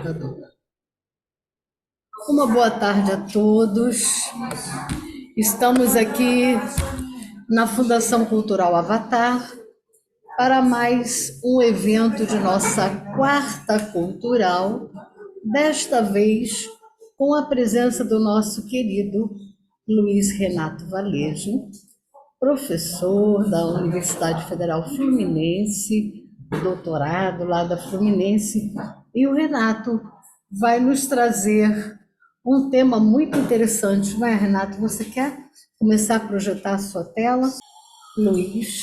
gravando. Uma boa tarde a todos. Estamos aqui na Fundação Cultural Avatar para mais um evento de nossa quarta cultural, desta vez com a presença do nosso querido Luiz Renato Valejo, professor da Universidade Federal Fluminense, doutorado lá da Fluminense, e o Renato vai nos trazer um tema muito interessante, não é, Renato? Você quer começar a projetar a sua tela? Luiz,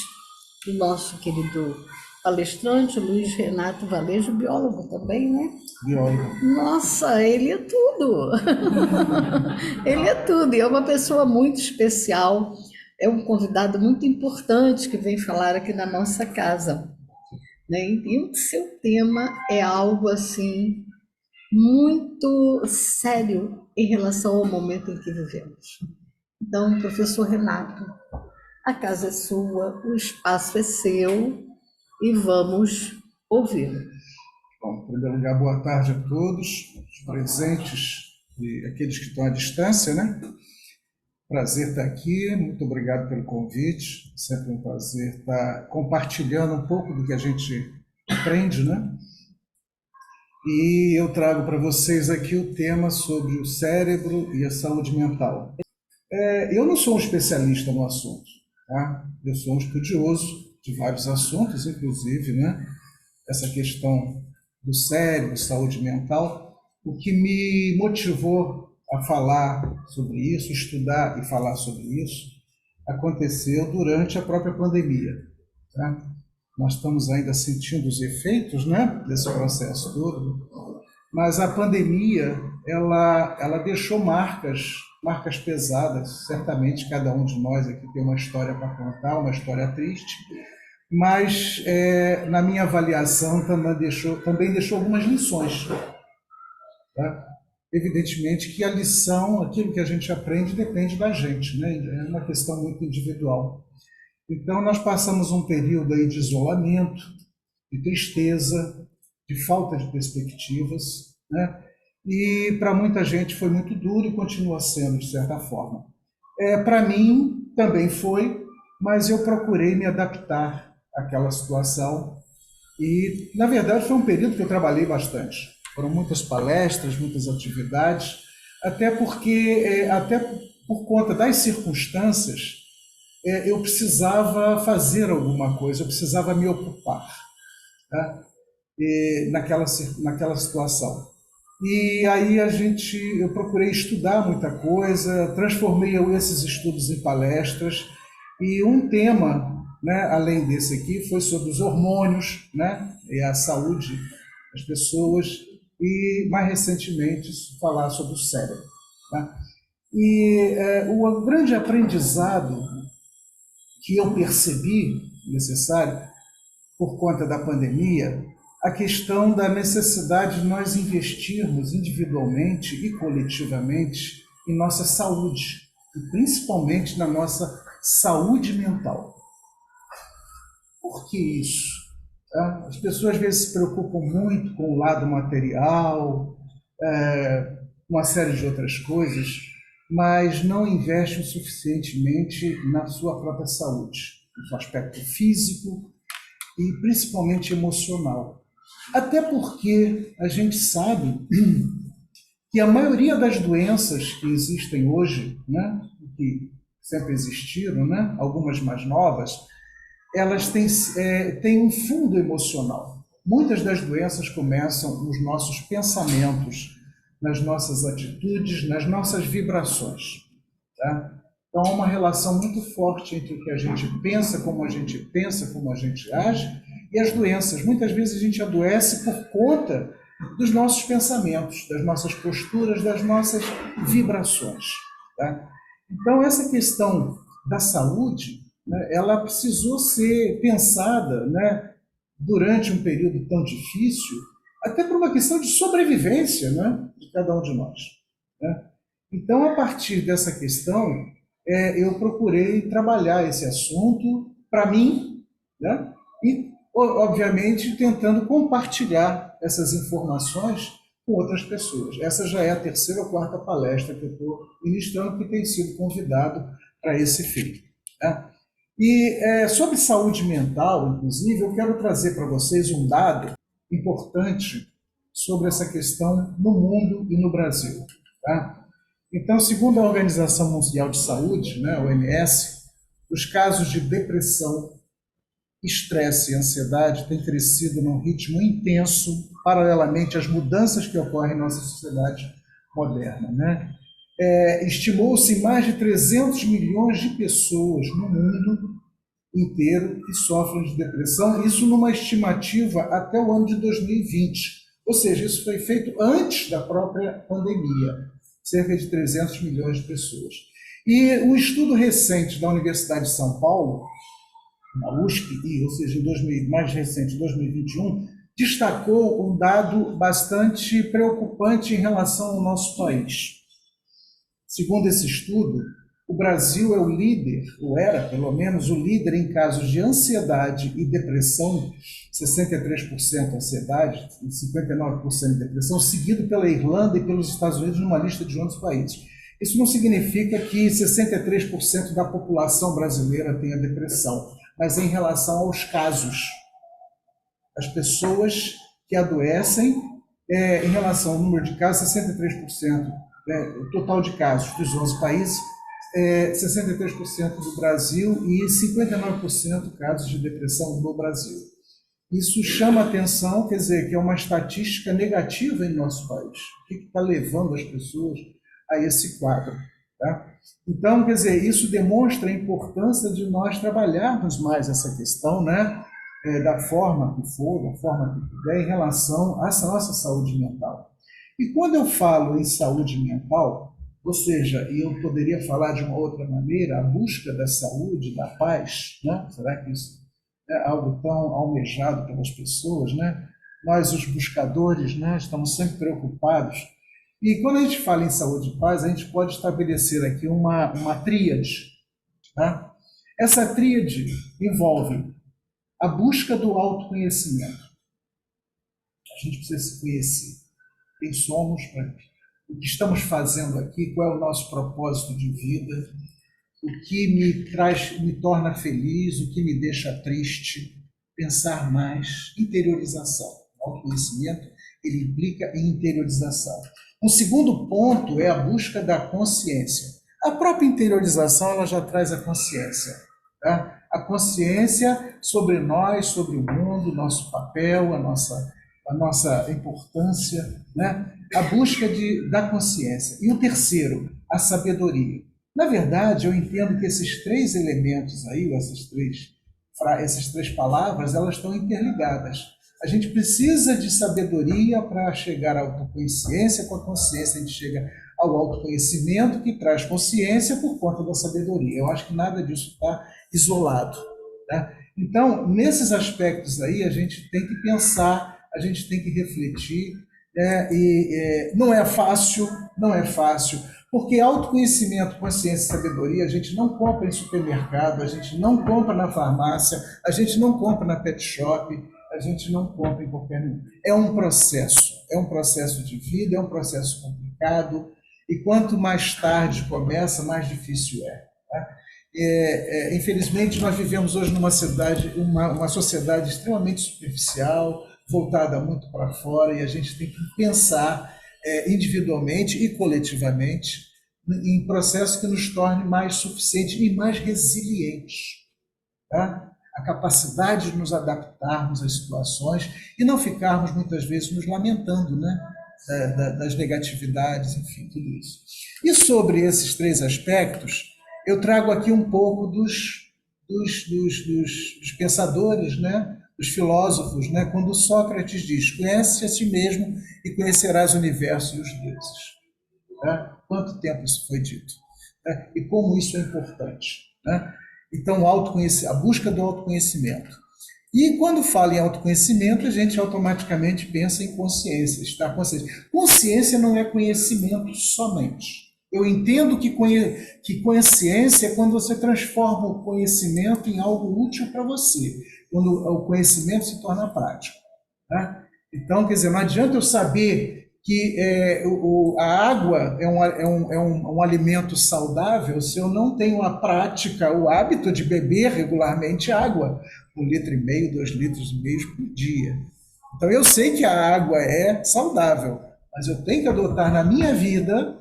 o nosso querido palestrante, Luiz Renato Valejo, biólogo também, né? Biólogo. Nossa, ele é tudo! Ele é tudo, e é uma pessoa muito especial, é um convidado muito importante que vem falar aqui na nossa casa, né? E o seu tema é algo assim muito sério em relação ao momento em que vivemos. Então, professor Renato, a casa é sua, o espaço é seu e vamos ouvi-lo. Bom, em primeiro lugar, boa tarde a todos, os presentes e aqueles que estão à distância, né? Prazer estar aqui, muito obrigado pelo convite, sempre um prazer estar compartilhando um pouco do que a gente aprende, né? E eu trago para vocês aqui o tema sobre o cérebro e a saúde mental. Eu não sou um especialista no assunto, tá? Eu sou um estudioso de vários assuntos, inclusive, né? Essa questão do cérebro, saúde mental. O que me motivou a falar sobre isso, estudar e falar sobre isso, aconteceu durante a própria pandemia, tá? Nós estamos ainda sentindo os efeitos, né, desse processo todo, mas a pandemia, ela deixou marcas pesadas. Certamente cada um de nós aqui tem uma história para contar, uma história triste, mas na minha avaliação também deixou algumas lições, tá? Evidentemente que a lição, aquilo que a gente aprende, depende da gente, né? É uma questão muito individual. Então nós passamos um período aí de isolamento, de tristeza, de falta de perspectivas, né? E para muita gente foi muito duro e continua sendo, de certa forma. Para mim também foi, mas eu procurei me adaptar àquela situação e, na verdade, foi um período que eu trabalhei bastante. Foram muitas palestras, muitas atividades, até por conta das circunstâncias, eu precisava fazer alguma coisa, eu precisava me ocupar, tá? Naquela situação. E aí eu procurei estudar muita coisa, transformei esses estudos em palestras, e um tema, né, além desse aqui, foi sobre os hormônios, né, e a saúde das pessoas, e mais recentemente falar sobre o cérebro, tá? E o grande aprendizado que eu percebi necessário por conta da pandemia, a questão da necessidade de nós investirmos individualmente e coletivamente em nossa saúde, e principalmente na nossa saúde mental. Por que isso? Tá? As pessoas às vezes se preocupam muito com o lado material, uma série de outras coisas, mas não investem suficientemente na sua própria saúde, no seu aspecto físico e principalmente emocional. Até porque a gente sabe que a maioria das doenças que existem hoje, né, que sempre existiram, né, algumas mais novas, elas têm um fundo emocional. Muitas das doenças começam nos nossos pensamentos, nas nossas atitudes, nas nossas vibrações, tá? Então, há uma relação muito forte entre o que a gente pensa, como a gente age, e as doenças. Muitas vezes a gente adoece por conta dos nossos pensamentos, das nossas posturas, das nossas vibrações, tá? Então, essa questão da saúde, né, ela precisou ser pensada, né, durante um período tão difícil, até por uma questão de sobrevivência, né, de cada um de nós, né? Então, a partir dessa questão, eu procurei trabalhar esse assunto para mim, né? E, obviamente, tentando compartilhar essas informações com outras pessoas. Essa já é a terceira ou quarta palestra que eu estou ministrando, que tem sido convidado para esse fim. Né? E sobre saúde mental, inclusive, eu quero trazer para vocês um dado importante sobre essa questão no mundo e no Brasil. Tá? Então, segundo a Organização Mundial de Saúde, né, a OMS, os casos de depressão, estresse e ansiedade têm crescido num ritmo intenso, paralelamente às mudanças que ocorrem em nossa sociedade moderna. Né? Estimou-se mais de 300 milhões de pessoas no mundo inteiro que sofrem de depressão, isso numa estimativa até o ano de 2020. Ou seja, isso foi feito antes da própria pandemia, cerca de 300 milhões de pessoas. E um estudo recente da Universidade de São Paulo, na USP, ou seja, mais recente, 2021, destacou um dado bastante preocupante em relação ao nosso país. Segundo esse estudo, o Brasil é o líder, ou era pelo menos o líder em casos de ansiedade e depressão, 63% ansiedade e 59% depressão, seguido pela Irlanda e pelos Estados Unidos numa lista de 11 países. Isso não significa que 63% da população brasileira tenha depressão, mas em relação aos casos. As pessoas que adoecem, em relação ao número de casos, 63%, o total de casos dos 11 países, 63% do Brasil e 59% casos de depressão no Brasil. Isso chama atenção, quer dizer, que é uma estatística negativa em nosso país. O que está levando as pessoas a esse quadro? Tá? Então, quer dizer, isso demonstra a importância de nós trabalharmos mais essa questão, né? Da forma que for, da forma que puder, em relação à nossa saúde mental. E quando eu falo em saúde mental, ou seja, e eu poderia falar de uma outra maneira, a busca da saúde, da paz, né? Será que isso é algo tão almejado pelas pessoas, né? Nós, os buscadores, né, estamos sempre preocupados. E quando a gente fala em saúde e paz, a gente pode estabelecer aqui uma tríade. Tá? Essa tríade envolve a busca do autoconhecimento. A gente precisa se conhecer. Quem somos, o que estamos fazendo aqui, qual é o nosso propósito de vida, o que me torna feliz, o que me deixa triste, pensar mais, interiorização. O autoconhecimento, ele implica em interiorização. O segundo ponto é a busca da consciência. A própria interiorização, ela já traz a consciência. Tá? A consciência sobre nós, sobre o mundo, nosso papel, a nossa importância, né? A busca da consciência. E o terceiro, a sabedoria. Na verdade, eu entendo que esses três elementos aí, essas três palavras, elas estão interligadas. A gente precisa de sabedoria para chegar à autoconsciência, com a consciência a gente chega ao autoconhecimento, que traz consciência por conta da sabedoria. Eu acho que nada disso está isolado. Tá? Então, nesses aspectos aí, a gente tem que pensar, a gente tem que refletir, não é fácil, porque autoconhecimento, consciência e sabedoria a gente não compra em supermercado, a gente não compra na farmácia, a gente não compra na pet shop, a gente não compra em qualquer lugar. É um processo de vida, é um processo complicado, e quanto mais tarde começa, mais difícil é. Tá? Infelizmente, nós vivemos hoje numa sociedade extremamente superficial, voltada muito para fora, e a gente tem que pensar individualmente e coletivamente em processos que nos tornem mais suficientes e mais resilientes. Tá? A capacidade de nos adaptarmos às situações e não ficarmos muitas vezes nos lamentando, né? Das negatividades, enfim, tudo isso. E sobre esses três aspectos, eu trago aqui um pouco dos pensadores, né? Dos filósofos, né? Quando Sócrates diz: conhece a si mesmo e conhecerás o universo e os deuses. Tá? Quanto tempo isso foi dito? Tá? E como isso é importante. Né? Então, a busca do autoconhecimento. E quando fala em autoconhecimento, a gente automaticamente pensa em consciência, estar consciente. Consciência não é conhecimento somente. Eu entendo que consciência é quando você transforma o conhecimento em algo útil para você, quando o conhecimento se torna prático. Tá? Então, quer dizer, não adianta eu saber que a água é um alimento saudável se eu não tenho a prática, o hábito de beber regularmente água, 1,5 litro, 2,5 litros por dia. Então eu sei que a água é saudável, mas eu tenho que adotar na minha vida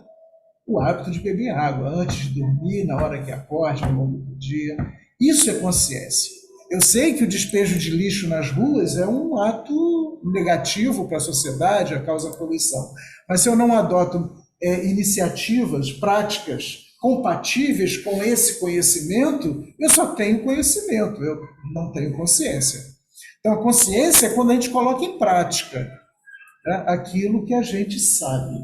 o hábito de beber água antes de dormir, na hora que acorde, ao longo do dia. Isso é consciência. Eu sei que o despejo de lixo nas ruas é um ato negativo para a sociedade, causa poluição. Mas se eu não adoto iniciativas, práticas compatíveis com esse conhecimento, eu só tenho conhecimento, eu não tenho consciência. Então, a consciência é quando a gente coloca em prática, tá, aquilo que a gente sabe.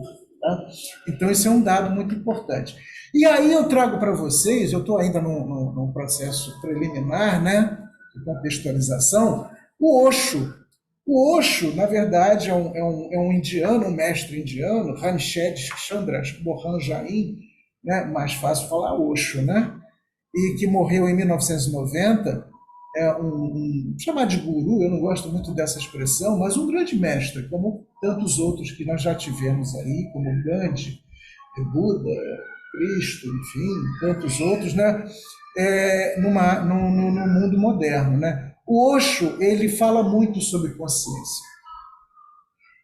Tá? Então, esse é um dado muito importante. E aí eu trago para vocês, eu estou ainda num processo preliminar, né, de contextualização, o Osho. O Osho, na verdade, é um indiano, um mestre indiano, Ranshed Chandra Mohan Jain, né, mais fácil falar Osho, né, e que morreu em 1990, chamar de guru, eu não gosto muito dessa expressão, mas um grande mestre, como tantos outros que nós já tivemos aí, como Gandhi, Buda, Cristo, enfim, tantos outros, né? No mundo moderno, né? O Osho, ele fala muito sobre consciência.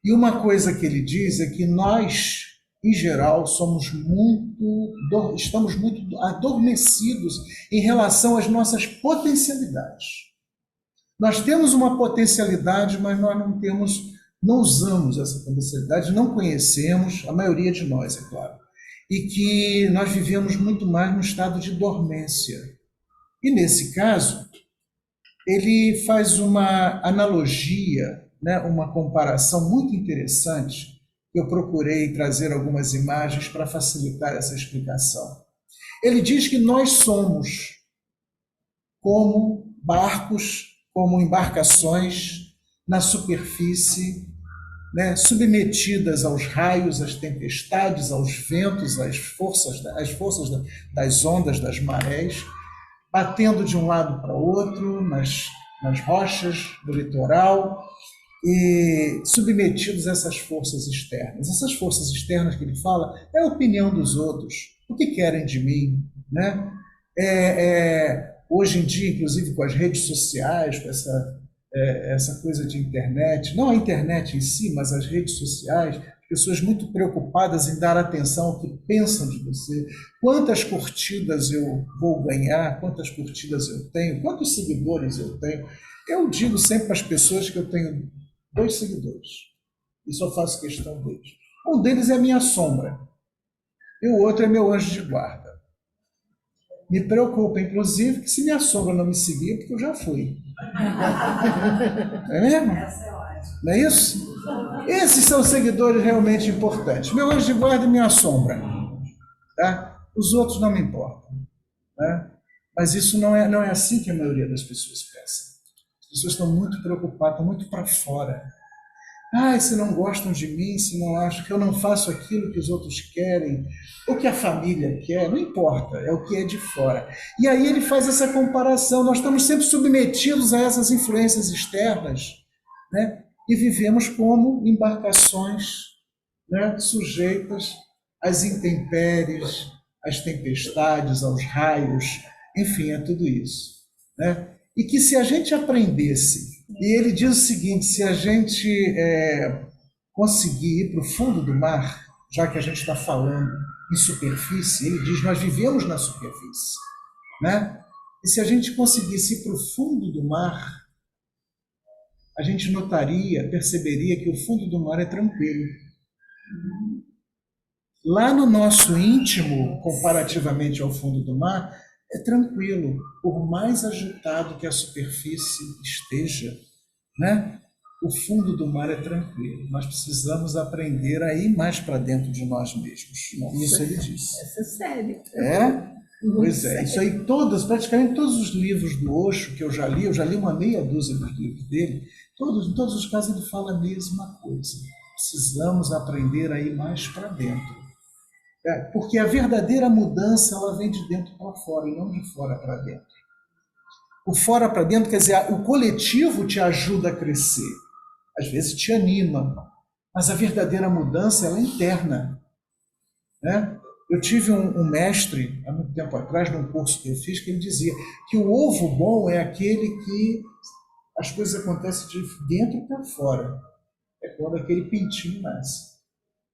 E uma coisa que ele diz é que nós, em geral, estamos muito adormecidos em relação às nossas potencialidades. Nós temos uma potencialidade, mas nós não usamos essa potencialidade, não conhecemos, a maioria de nós, é claro. E que nós vivemos muito mais no estado de dormência. E nesse caso, ele faz uma analogia, né, uma comparação muito interessante. Eu procurei trazer algumas imagens para facilitar essa explicação. Ele diz que nós somos como barcos, como embarcações na superfície, né, submetidas aos raios, às tempestades, aos ventos, às forças das ondas, das marés, batendo de um lado para outro, nas rochas do litoral, e submetidos a essas forças externas. Essas forças externas que ele fala é a opinião dos outros, o que querem de mim, né? Hoje em dia, inclusive com as redes sociais, com essa coisa de internet, não a internet em si, mas as redes sociais, pessoas muito preocupadas em dar atenção ao que pensam de você, quantas curtidas eu vou ganhar, quantas curtidas eu tenho, quantos seguidores eu tenho. Eu digo sempre para as pessoas que eu tenho 2 seguidores, e só faço questão deles. Um deles é a minha sombra, e o outro é meu anjo de guarda. Me preocupa, inclusive, que se minha sombra não me seguir, porque eu já fui. Não é mesmo? Não é isso? Esses são seguidores realmente importantes. Meu anjo de guarda e minha sombra. Tá? Os outros não me importam. Né? Mas isso não é assim que a maioria das pessoas pensa. As pessoas estão muito preocupadas, estão muito para fora. Se não gostam de mim, se não acham que eu não faço aquilo que os outros querem, ou que a família quer, não importa, é o que é de fora. E aí ele faz essa comparação, nós estamos sempre submetidos a essas influências externas, né? E vivemos como embarcações, né? Sujeitas às intempéries, às tempestades, aos raios, enfim, é tudo isso. Né? E que se a gente aprendesse, e ele diz o seguinte, se a gente conseguir ir para o fundo do mar, já que a gente está falando em superfície, ele diz, nós vivemos na superfície, né? E se a gente conseguisse ir para o fundo do mar, a gente perceberia que o fundo do mar é tranquilo. Lá no nosso íntimo, comparativamente ao fundo do mar, é tranquilo, por mais agitado que a superfície esteja, né? O fundo do mar é tranquilo. Nós precisamos aprender a ir mais para dentro de nós mesmos. Nossa, isso ele disse. Essa é sério. Pois é. Isso aí, praticamente todos os livros do Osho que eu já li uma meia dúzia dos livros dele, em todos os casos ele fala a mesma coisa. Precisamos aprender a ir mais para dentro. Porque a verdadeira mudança ela vem de dentro para fora e não de fora para dentro. O fora para dentro quer dizer, o coletivo te ajuda a crescer, às vezes te anima, Mas a verdadeira mudança, ela é interna, né? Eu tive um mestre, há muito tempo atrás, num curso que eu fiz, que ele dizia que o ovo bom é aquele que as coisas acontecem de dentro para fora. É quando aquele pintinho nasce.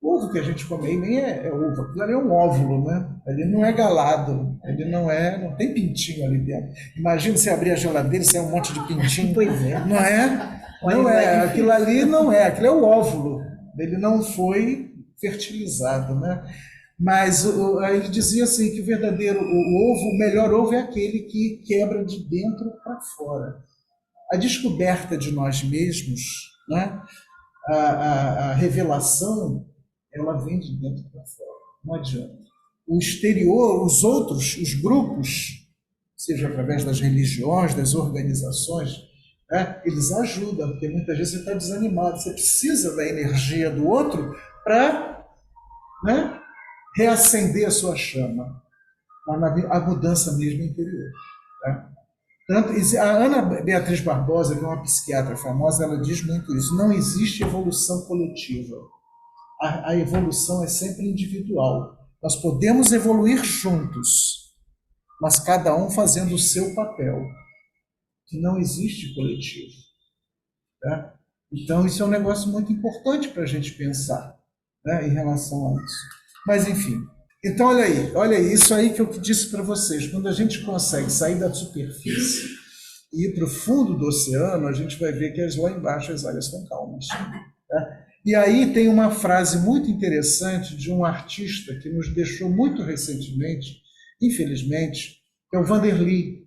O ovo que a gente come aí nem é ovo, aquilo ali é um óvulo, né? Ele não é galado, ele não tem pintinho ali dentro. Imagina você abrir a geladeira e sair um monte de pintinho. Pois é. Não é? Não é, aquilo ali não é, aquilo é o óvulo. Ele não foi fertilizado, né? Mas aí ele dizia assim que o melhor ovo é aquele que quebra de dentro para fora. A descoberta de nós mesmos, né? A revelação, ela vem de dentro para fora, não adianta. O exterior, os outros, os grupos, seja através das religiões, das organizações, né, eles ajudam, porque muitas vezes você está desanimado, você precisa da energia do outro para, né, reacender a sua chama, a mudança mesmo interior. Tá? Tanto, a Ana Beatriz Barbosa, que é uma psiquiatra famosa, ela diz muito isso. Não existe evolução coletiva. A evolução é sempre individual. Nós podemos evoluir juntos, mas cada um fazendo o seu papel, que não existe coletivo. Tá? Então, isso é um negócio muito importante para a gente pensar, né, em relação a isso. Mas, enfim. Então, olha aí, isso aí que eu disse para vocês. Quando a gente consegue sair da superfície e ir para o fundo do oceano, a gente vai ver que lá embaixo as águas estão calmas. Tá? E aí tem uma frase muito interessante de um artista que nos deixou muito recentemente, infelizmente, que é o Vanderly,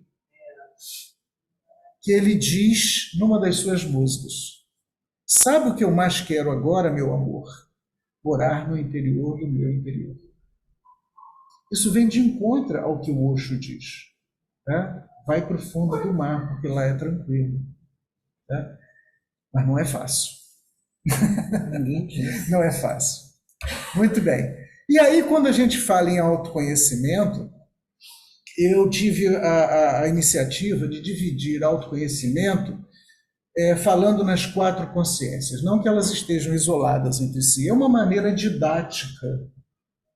que ele diz numa das suas músicas: sabe o que eu mais quero agora, meu amor? Morar no interior do meu interior. Isso vem de encontro ao que o Osho diz. Né? Vai para o fundo do mar, porque lá é tranquilo. Né? Mas não é fácil. Não é fácil. Muito bem. E aí, quando a gente fala em autoconhecimento, eu tive a iniciativa de dividir autoconhecimento falando nas 4 consciências. Não que elas estejam isoladas entre si. É uma maneira didática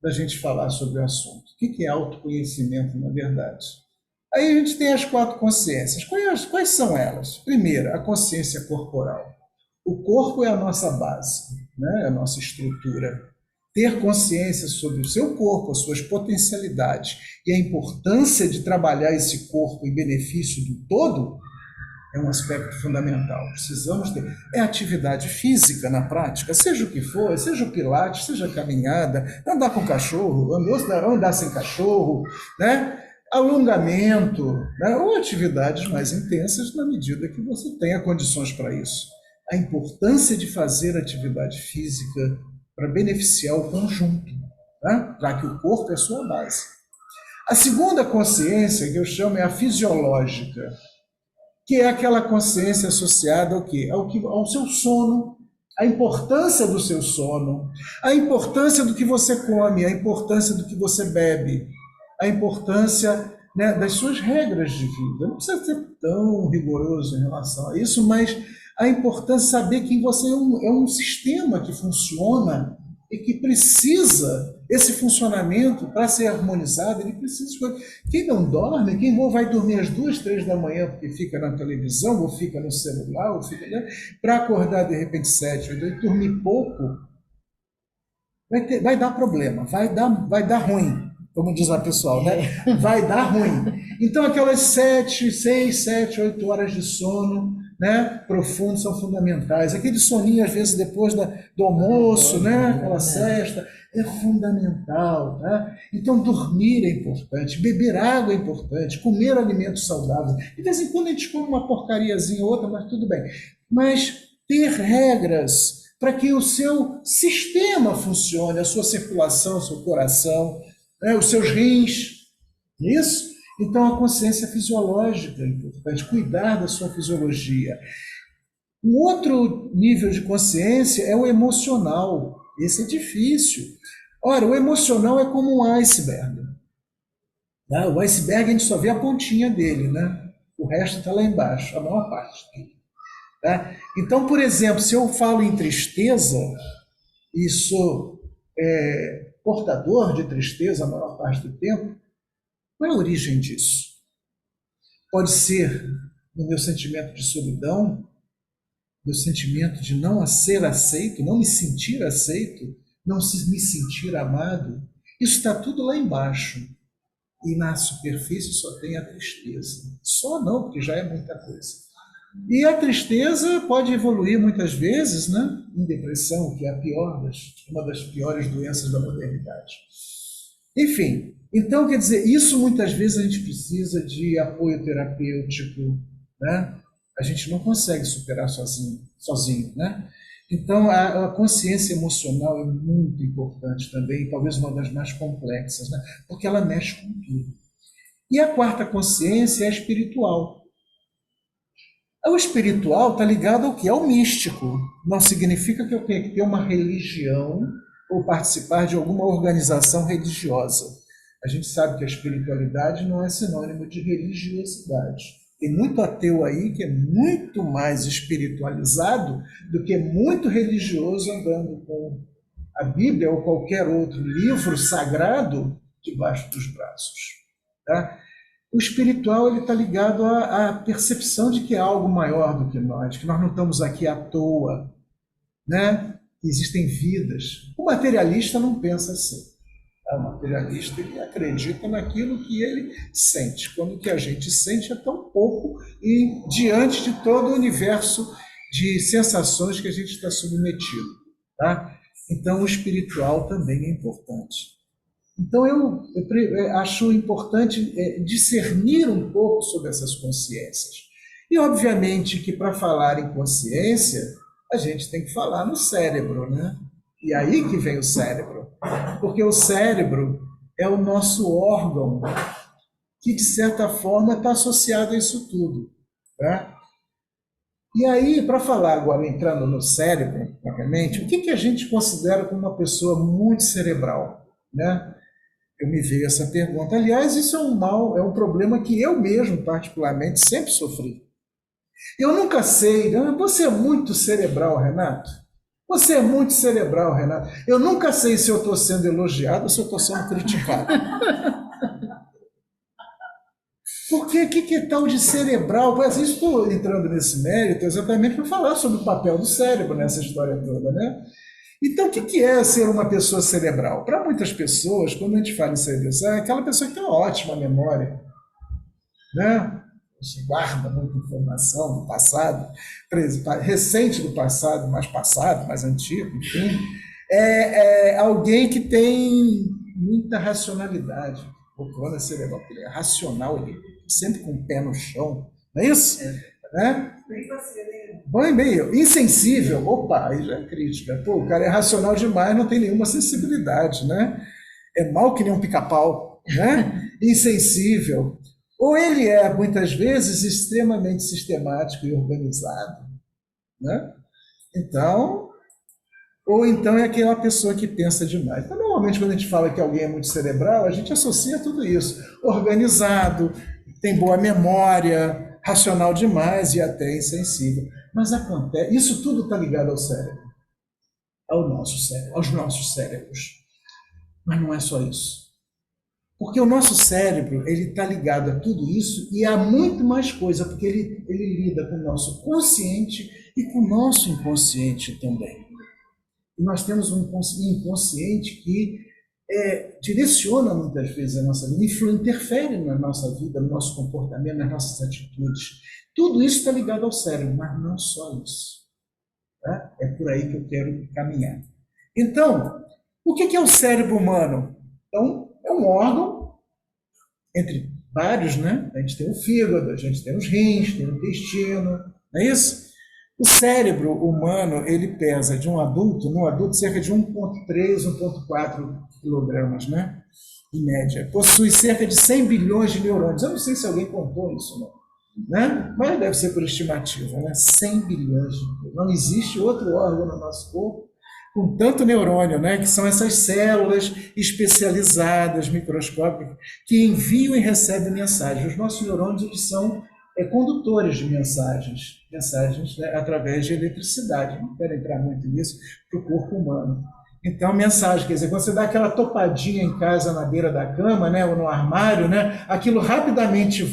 da gente falar sobre o assunto. O que é autoconhecimento, na verdade? Aí a gente tem as 4 consciências. Quais são elas? Primeira, a consciência corporal. O corpo é a nossa base, né? A nossa estrutura. Ter consciência sobre o seu corpo, as suas potencialidades e a importância de trabalhar esse corpo em benefício do todo é um aspecto fundamental. Precisamos ter. É atividade física na prática, seja o que for, seja o pilates, seja a caminhada, andar com cachorro, andar sem cachorro, né? Alongamento, né? Ou atividades mais intensas na medida que você tenha condições para isso. A importância de fazer atividade física para beneficiar o conjunto, né? Já que o corpo é a sua base. A segunda consciência, que eu chamo, é a fisiológica, que é aquela consciência associada ao quê? Ao seu sono, a importância do seu sono, a importância do que você come, a importância do que você bebe, a importância, né, das suas regras de vida. Não precisa ser tão rigoroso em relação a isso, mas a importância de saber que você é um sistema que funciona e que precisa, esse funcionamento, para ser harmonizado, ele precisa de coisas. Quem não dorme, quem vai dormir às 2, 3 da manhã porque fica na televisão, ou fica no celular, ou fica, né, para acordar de repente 7, 8, e dormir pouco, vai dar problema, vai dar ruim, como diz lá pessoal, né? Vai dar ruim. Então aquelas 6, 7, 8 horas de sono, né, profundos são fundamentais. Aquele soninho, às vezes, depois do almoço, né, aquela sesta, é fundamental. Né? Então, dormir é importante, beber água é importante, comer alimentos saudáveis. De vez em quando a gente come uma porcariazinha ou outra, mas tudo bem. Mas ter regras para que o seu sistema funcione, a sua circulação, o seu coração, né, os seus rins. Isso? Então, a consciência fisiológica é importante, cuidar da sua fisiologia. Um outro nível de consciência é o emocional. Esse é difícil. Ora, o emocional é como um iceberg. Né? O iceberg a gente só vê a pontinha dele, né? O resto está lá embaixo, a maior parte. Tá? Então, por exemplo, se eu falo em tristeza, e sou portador de tristeza a maior parte do tempo, qual é a origem disso? Pode ser no meu sentimento de solidão, meu sentimento de não ser aceito, não me sentir aceito, não me sentir amado. Isso está tudo lá embaixo. E na superfície só tem a tristeza. Só não, porque já é muita coisa. E a tristeza pode evoluir muitas vezes, né, em depressão, que é uma das piores doenças da modernidade. Enfim, então, quer dizer, isso muitas vezes a gente precisa de apoio terapêutico, né? A gente não consegue superar sozinho, né? Então, a consciência emocional é muito importante também, talvez uma das mais complexas, né? Porque ela mexe com tudo. E a quarta consciência é a espiritual. O espiritual está ligado ao que? Ao místico. Não significa que eu tenha que ter uma religião ou participar de alguma organização religiosa. A gente sabe que a espiritualidade não é sinônimo de religiosidade. Tem muito ateu aí que é muito mais espiritualizado do que muito religioso andando com a Bíblia ou qualquer outro livro sagrado debaixo dos braços. Tá? O espiritual está ligado à percepção de que é algo maior do que nós não estamos aqui à toa, né? Existem vidas. O materialista não pensa assim. O materialista ele acredita naquilo que ele sente, quando o que a gente sente é tão pouco e diante de todo o universo de sensações que a gente está submetido. Tá? Então, o espiritual também é importante. Então, eu acho importante discernir um pouco sobre essas consciências. E, obviamente, que para falar em consciência, a gente tem que falar no cérebro, né? E aí que vem o cérebro. Porque o cérebro é o nosso órgão que, de certa forma, está associado a isso tudo. Tá? E aí, para falar agora, entrando no cérebro, obviamente, o que a gente considera como uma pessoa muito cerebral, né? Eu me veio essa pergunta. Aliás, isso é um mal, é um problema que eu mesmo, particularmente, sempre sofri. Eu nunca sei, você é muito cerebral, Renato? Você é muito cerebral, Renato. Eu nunca sei se eu estou sendo elogiado ou se eu estou sendo criticado. Porque o que é tal de cerebral? Mas estou entrando nesse mérito exatamente para falar sobre o papel do cérebro nessa história toda, né? Então, o que é ser uma pessoa cerebral? Para muitas pessoas, quando a gente fala em cerebral, é aquela pessoa que tem uma ótima memória, né? Você guarda muita informação do passado, recente do passado, mais antigo, enfim. É alguém que tem muita racionalidade. O plano é cerebral, ele é racional, ele sempre com o pé no chão, não é isso? Né? Bom, meio insensível, opa, aí já é crítica. Pô, o cara é racional demais, não tem nenhuma sensibilidade, né? É mal que nem um pica-pau, né? Insensível. Ou ele é, muitas vezes, extremamente sistemático e organizado, né? Então, ou então é aquela pessoa que pensa demais. Então, normalmente, quando a gente fala que alguém é muito cerebral, a gente associa tudo isso. Organizado, tem boa memória, racional demais e até insensível. Mas acontece, isso tudo está ligado ao cérebro, aos nossos cérebros. Mas não é só isso. Porque o nosso cérebro ele está ligado a tudo isso e há muito mais coisa, porque ele lida com o nosso consciente e com o nosso inconsciente também. E nós temos um inconsciente que direciona muitas vezes a nossa vida, interfere na nossa vida, no nosso comportamento, nas nossas atitudes. Tudo isso está ligado ao cérebro, mas não só isso. Tá? É por aí que eu quero caminhar. Então, o que é o cérebro humano? Então, é um órgão, entre vários, né? A gente tem o fígado, a gente tem os rins, tem o intestino, não é isso? O cérebro humano, ele pesa no adulto, cerca de 1,3, 1,4 quilogramas, né? Em média. Possui cerca de 100 bilhões de neurônios. Eu não sei se alguém contou isso, não. Né? Mas deve ser por estimativa, né? 100 bilhões de neurônios. Não existe outro órgão no nosso corpo com tanto neurônio, né? Que são essas células especializadas, microscópicas, que enviam e recebem mensagens. Os nossos neurônios eles são condutores de mensagens, né? Através de eletricidade. Não quero entrar muito nisso para o corpo humano. Então, mensagem, quer dizer, quando você dá aquela topadinha em casa na beira da cama, né, ou no armário, né, aquilo rapidamente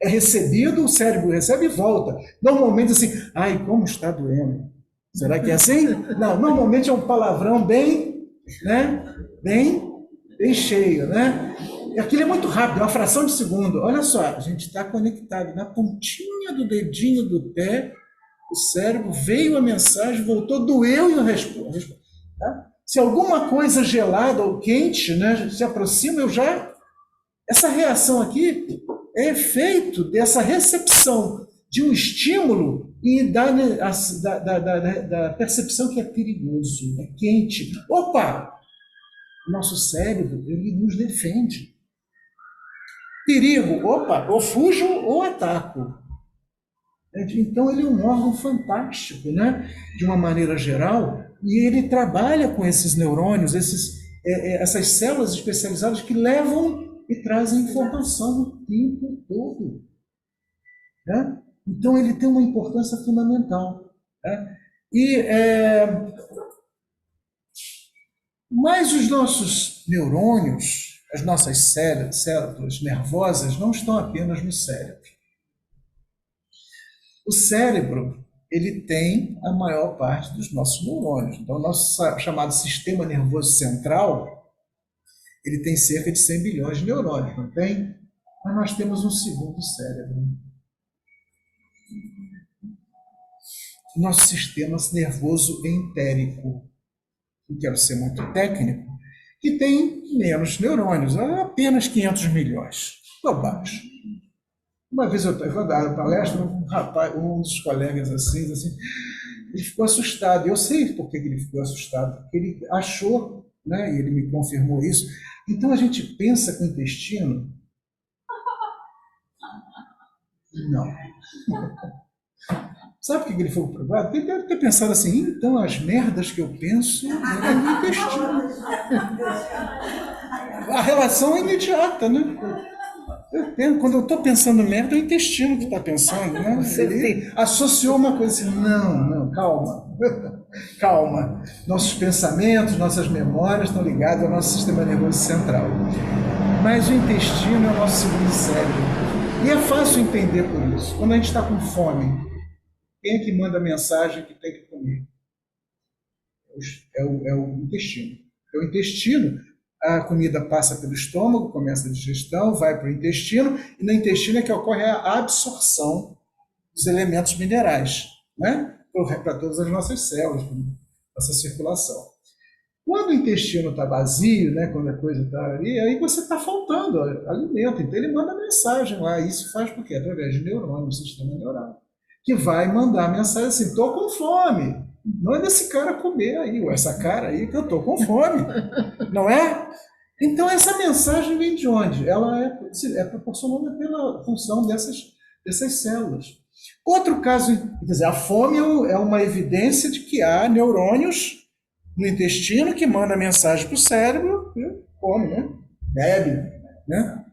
é recebido, o cérebro recebe e volta. Normalmente assim, ai, como está doendo. Será que é assim? Não, normalmente é um palavrão bem, né, bem, bem cheio, né? E aquilo é muito rápido, é uma fração de segundo. Olha só, a gente está conectado na pontinha do dedinho do pé, o cérebro veio a mensagem, voltou, doeu e eu respondo. Tá? Se alguma coisa gelada ou quente, né, se aproxima, eu já. Essa reação aqui é efeito dessa recepção de um estímulo e da percepção que é perigoso, é quente. Opa! Nosso cérebro, ele nos defende. Perigo, opa, ou fujo ou ataco. Então, ele é um órgão fantástico, né? De uma maneira geral, e ele trabalha com esses neurônios, essas células especializadas que levam e trazem informação o tempo todo. Né? Então, ele tem uma importância fundamental. Né? Mas os nossos neurônios, as nossas células nervosas, não estão apenas no cérebro. O cérebro, ele tem a maior parte dos nossos neurônios. Então, o nosso chamado sistema nervoso central, ele tem cerca de 100 bilhões de neurônios, não tem? Mas nós temos um segundo cérebro. Nosso sistema nervoso entérico, não quero ser muito técnico, que tem menos neurônios, apenas 500 milhões. Bobagem. Uma vez eu estava dando palestra, um rapaz, um dos colegas assim, ele ficou assustado. Eu sei por que ele ficou assustado, porque ele achou, né, e ele me confirmou isso. Então a gente pensa com o intestino? Não. Sabe por que ele foi preocupado? Ele deve ter pensado assim, então as merdas que eu penso é no intestino. A relação é imediata, né? Quando eu estou pensando merda, é o intestino que está pensando, né? Ele associou uma coisa assim, não, calma, calma. Nossos pensamentos, nossas memórias estão ligados ao nosso sistema nervoso central. Mas o intestino é o nosso segundo cérebro. E é fácil entender por isso. Quando a gente está com fome, quem é que manda a mensagem que tem que comer? É o intestino. É o intestino. A comida passa pelo estômago, começa a digestão, vai para o intestino, e no intestino é que ocorre a absorção dos elementos minerais, né? Para todas as nossas células, essa circulação. Quando o intestino está vazio, né, quando a coisa está ali, aí você está faltando alimento, então ele manda mensagem lá, isso faz por quê? Através de neurônio, sistema neural, que vai mandar mensagem assim, estou com fome. Manda esse cara comer aí, ou essa cara aí, que eu estou com fome. Não é? Então, essa mensagem vem de onde? Ela é proporcionada pela função dessas células. Outro caso, quer dizer, a fome é uma evidência de que há neurônios no intestino que mandam mensagem para o cérebro e come, né? Bebe, né?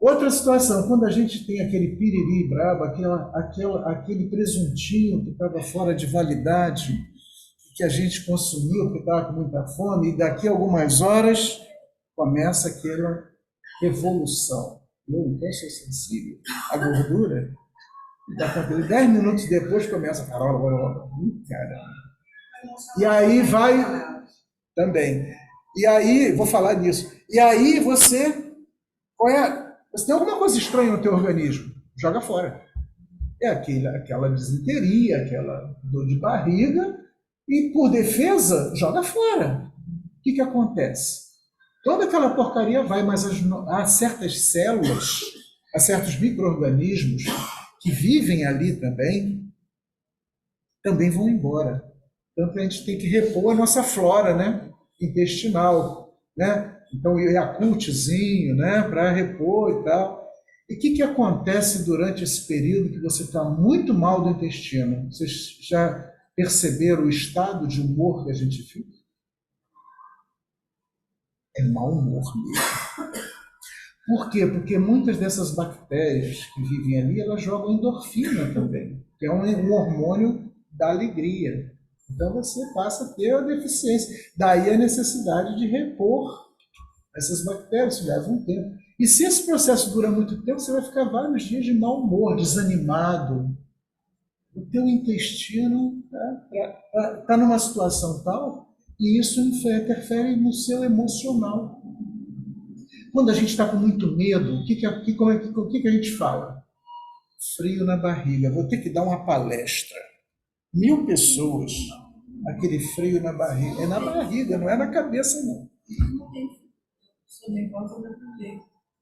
Outra situação, quando a gente tem aquele piriri brabo, aquele presuntinho que estava fora de validade, que a gente consumiu porque estava com muita fome, e daqui a algumas horas começa aquela revolução. Eu então sou sensível à gordura, e 10 minutos depois começa a caramba. E aí vai também. E aí, vou falar nisso. E aí você tem alguma coisa estranha no teu organismo, joga fora. É aquela desinteria, aquela dor de barriga, e por defesa, joga fora. O que acontece? Toda aquela porcaria vai, mas há certas células, há certos micro-organismos que vivem ali também vão embora. Então a gente tem que repor a nossa flora, né, intestinal, né? Então o Yakultzinho, né, para repor e tal. E o que acontece durante esse período que você está muito mal do intestino? Vocês já perceberam o estado de humor que a gente fica? É mau humor mesmo. Por quê? Porque muitas dessas bactérias que vivem ali, elas jogam endorfina também, que é um hormônio da alegria. Então você passa a ter a deficiência. Daí a necessidade de repor essas bactérias, isso leva um tempo. E se esse processo dura muito tempo, você vai ficar vários dias de mau humor, desanimado. O teu intestino está numa situação tal e isso interfere no seu emocional. Quando a gente está com muito medo, o que a gente fala? Frio na barriga. Vou ter que dar uma palestra. 1000 pessoas, aquele frio na barriga. É na barriga, não é na cabeça, não.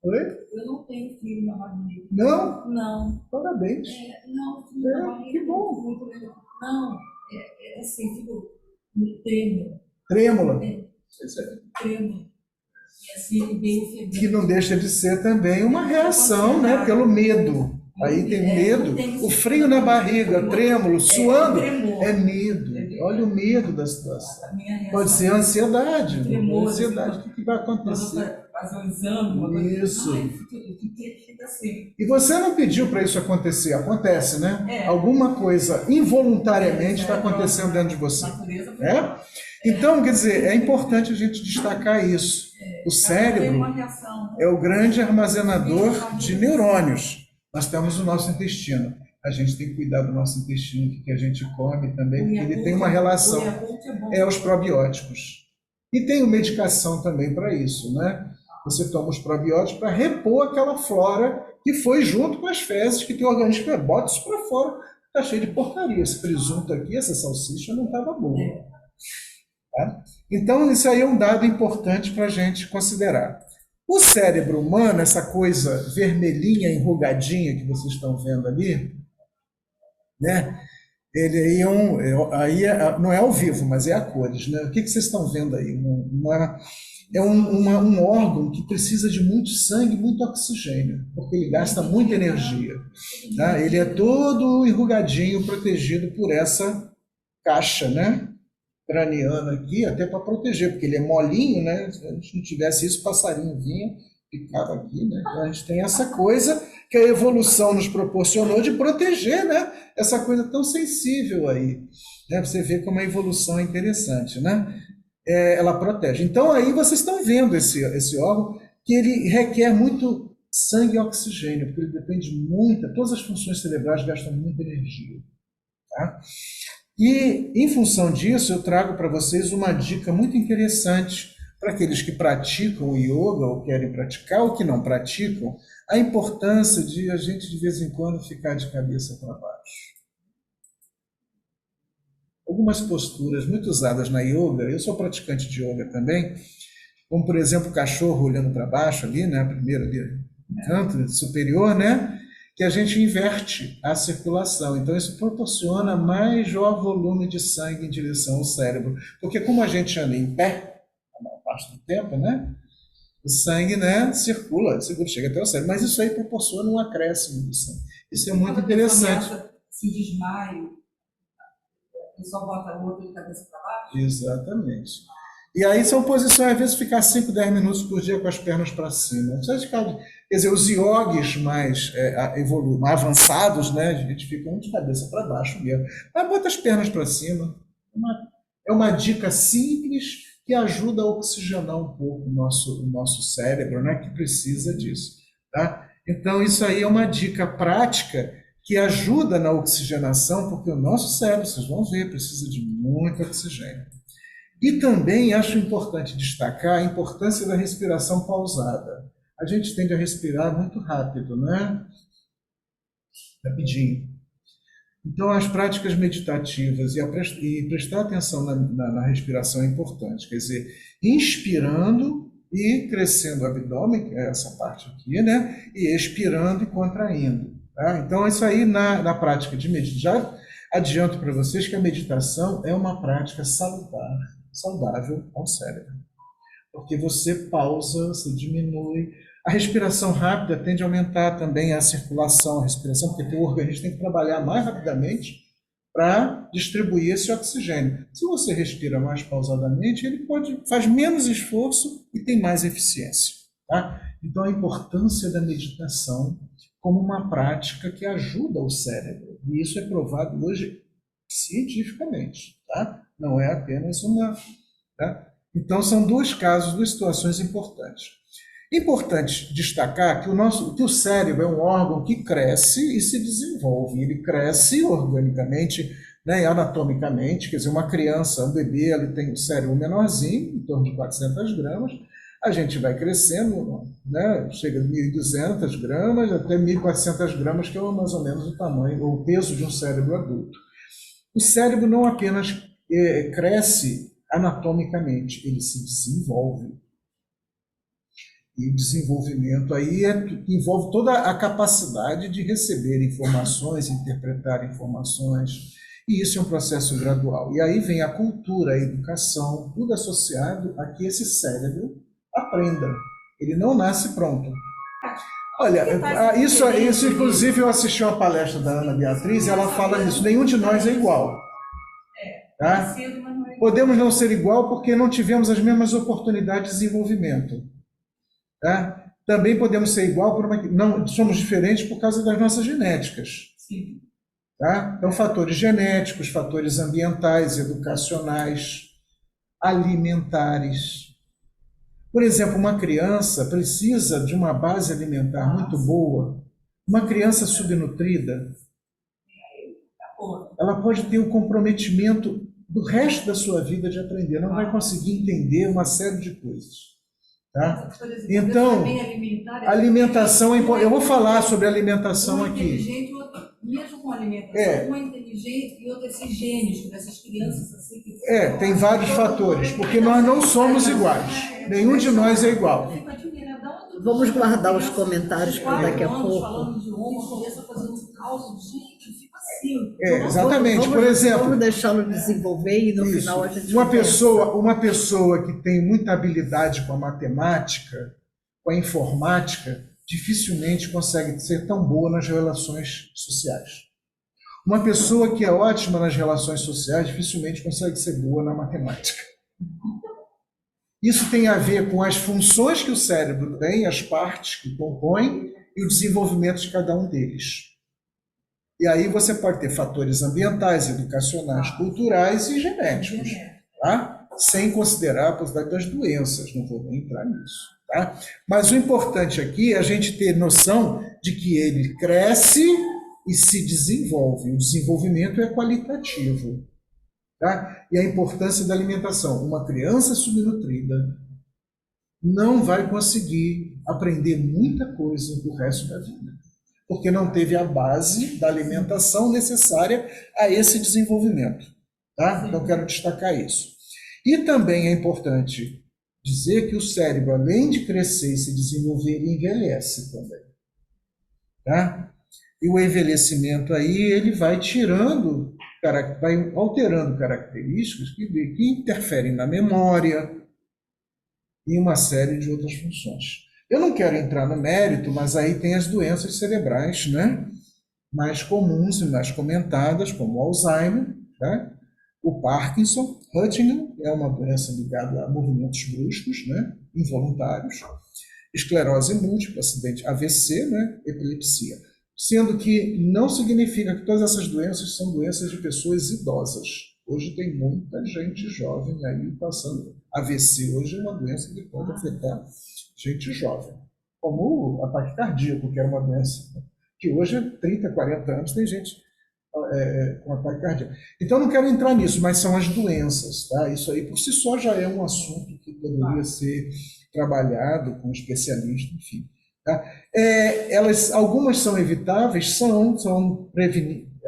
Oi? Eu não tenho frio na barriga. Não? Não. Parabéns. Não, frio na barriga. Que bom. Muito legal. Não, assim, fico trêmula. Trêmula. Trêmula. E assim, bem ofegante. Que não deixa de ser também uma reação, né, pelo medo. Aí tem medo, o frio na barriga, trêmulo, suando, é medo. Olha o medo da situação. Pode ser ansiedade. Ansiedade, o que vai acontecer? Fazer um exame, isso. Fica assim. E você não pediu para isso acontecer, acontece, né? Alguma coisa involuntariamente está acontecendo dentro de você. Então, quer dizer, é importante a gente destacar isso. O cérebro é o grande armazenador de neurônios. Nós temos o nosso intestino. A gente tem que cuidar do nosso intestino, o que a gente come também, porque ele tem uma relação. Os probióticos. E tem medicação também para isso, né? Você toma os probióticos para repor aquela flora que foi junto com as fezes que tem o organismo. Bota isso para fora, está cheio de porcaria. Esse presunto aqui, essa salsicha não estava boa. Tá? Então, isso aí é um dado importante para a gente considerar. O cérebro humano, essa coisa vermelhinha, enrugadinha que vocês estão vendo ali, né? Ele não é ao vivo, mas é a cores, né? O que vocês estão vendo aí? Um órgão que precisa de muito sangue, muito oxigênio, porque ele gasta muita energia. Tá? Ele é todo enrugadinho, protegido por essa caixa, né, craniana aqui, até para proteger, porque ele é molinho, né? Se a gente não tivesse isso, o passarinho vinha, ficava aqui, né? Então a gente tem essa coisa que a evolução nos proporcionou de proteger, né? Essa coisa tão sensível aí. Né? Você vê como a evolução é interessante, né? Ela protege. Então aí vocês estão vendo esse órgão que ele requer muito sangue e oxigênio, porque ele depende muito, todas as funções cerebrais gastam muita energia. Tá? E em função disso eu trago para vocês uma dica muito interessante para aqueles que praticam o yoga ou querem praticar ou que não praticam, a importância de a gente de vez em quando ficar de cabeça para baixo. Algumas posturas muito usadas na yoga, eu sou praticante de yoga também, como por exemplo o cachorro olhando para baixo ali, né, primeiro ali no canto superior, né, que a gente inverte a circulação. Então isso proporciona maior volume de sangue em direção ao cérebro, porque como a gente anda em pé, a maior parte do tempo, né, o sangue, né, circula, chega até o cérebro, mas isso aí proporciona um acréscimo de sangue. Isso é muito interessante. Se desmaio. Só bota o outro de cabeça para baixo? Exatamente. E aí são posições, às vezes, ficar 5, 10 minutos por dia com as pernas para cima. Quer dizer, os yogis mais mais avançados, né, a gente fica de cabeça para baixo mesmo. Mas bota as pernas para cima. É uma dica simples que ajuda a oxigenar um pouco o nosso cérebro, né, que precisa disso. Tá? Então, isso aí é uma dica prática que ajuda na oxigenação, porque o nosso cérebro, vocês vão ver, precisa de muito oxigênio. E também acho importante destacar a importância da respiração pausada. A gente tende a respirar muito rápido, né? Rapidinho. Então, as práticas meditativas e prestar atenção na respiração é importante. Quer dizer, inspirando e crescendo o abdômen, que é essa parte aqui, né? E expirando e contraindo. Tá? Então, isso aí na prática de meditação, já adianto para vocês que a meditação é uma prática saudável ao cérebro. Porque você pausa, você diminui. A respiração rápida tende a aumentar também a circulação, a respiração, porque o organismo tem que trabalhar mais rapidamente para distribuir esse oxigênio. Se você respira mais pausadamente, ele faz menos esforço e tem mais eficiência. Tá? Então, a importância da meditação como uma prática que ajuda o cérebro. E isso é provado hoje cientificamente, tá? Não é apenas uma, tá? Então são dois casos, duas situações importantes. Importante destacar que o cérebro é um órgão que cresce e se desenvolve. Ele cresce organicamente, né, e anatomicamente, quer dizer, uma criança, um bebê, ele tem um cérebro menorzinho, em torno de 400 gramas. A gente vai crescendo, né, chega a 1.200 gramas até 1.400 gramas, que é mais ou menos o tamanho, o peso de um cérebro adulto. O cérebro não apenas cresce anatomicamente, ele se desenvolve. E o desenvolvimento aí envolve toda a capacidade de receber informações, interpretar informações, e isso é um processo gradual. E aí vem a cultura, a educação, tudo associado a que esse cérebro aprenda. Ele não nasce pronto. Olha, isso inclusive eu assisti uma palestra da Ana Beatriz e ela fala isso, nenhum de nós é igual. Tá? Podemos não ser igual porque não tivemos as mesmas oportunidades de desenvolvimento. Tá? Também podemos ser igual não somos diferentes por causa das nossas genéticas. Sim. Tá? Então, fatores genéticos, fatores ambientais, educacionais, alimentares. Por exemplo, uma criança precisa de uma base alimentar muito boa. Uma criança subnutrida, ela pode ter um comprometimento do resto da sua vida de aprender, não vai conseguir entender uma série de coisas. Tá? Então, alimentação é importante. Eu vou falar sobre alimentação aqui. Mesmo com alimentação, uma inteligente e outra esses gênios, dessas crianças assim que... tem vários fatores, porque nós não somos iguais. Nenhum de nós é igual. Vamos guardar os comentários para daqui a pouco. Falando de uma, começa a fazer um cálculo, gente, fica assim. Exatamente, por exemplo... Vamos deixá-lo desenvolver e no final a gente... Uma pessoa que tem muita habilidade com a matemática, com a informática, dificilmente consegue ser tão boa nas relações sociais. Uma pessoa que é ótima nas relações sociais dificilmente consegue ser boa na matemática. Isso tem a ver com as funções que o cérebro tem, as partes que compõem e o desenvolvimento de cada um deles. E aí você pode ter fatores ambientais, educacionais, culturais e genéticos, tá? Sem considerar a possibilidade das doenças, não vou nem entrar nisso. Tá? Mas o importante aqui é a gente ter noção de que ele cresce e se desenvolve. O desenvolvimento é qualitativo. Tá? E a importância da alimentação. Uma criança subnutrida não vai conseguir aprender muita coisa do resto da vida, porque não teve a base da alimentação necessária a esse desenvolvimento. Tá? Então, quero destacar isso. E também é importante dizer que o cérebro, além de crescer e se desenvolver, ele envelhece também. Tá? E o envelhecimento aí, ele vai tirando, vai alterando características que interferem na memória e uma série de outras funções. Eu não quero entrar no mérito, mas aí tem as doenças cerebrais, né? Mais comuns e mais comentadas, como o Alzheimer, tá? O Parkinson, Huntington, é uma doença ligada a movimentos bruscos, né, involuntários, esclerose múltipla, acidente, AVC, né, epilepsia. Sendo que não significa que todas essas doenças são doenças de pessoas idosas. Hoje tem muita gente jovem aí passando. AVC hoje é uma doença que pode afetar gente jovem. Como o ataque cardíaco, que era uma doença que hoje, 30, 40 anos, tem gente com ataque cardíaco. Então, não quero entrar nisso, mas são as doenças. Tá? Isso aí, por si só, já é um assunto que poderia ser trabalhado com especialistas, enfim. Tá? Algumas são evitáveis, são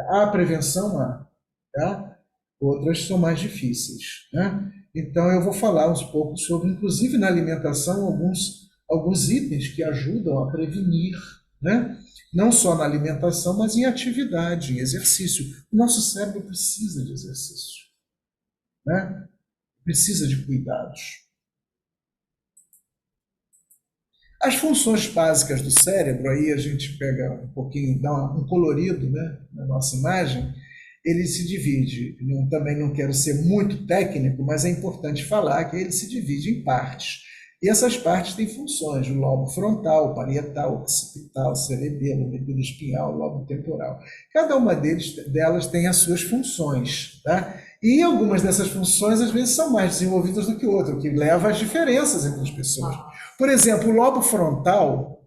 há prevenção, tá? Outras são mais difíceis. Né? Então, eu vou falar um pouco sobre, inclusive na alimentação, alguns itens que ajudam a prevenir, né? Não só na alimentação, mas em atividade, em exercício. O nosso cérebro precisa de exercício, né? Precisa de cuidados. As funções básicas do cérebro, aí a gente pega um pouquinho, dá um colorido, né, na nossa imagem, ele se divide, também não quero ser muito técnico, mas é importante falar que ele se divide em partes. E essas partes têm funções, o lobo frontal, parietal, occipital, cerebelo, medula espinhal, lobo temporal. Cada uma delas tem as suas funções, tá? E algumas dessas funções, às vezes, são mais desenvolvidas do que outras, o que leva às diferenças entre as pessoas. Por exemplo, o lobo frontal,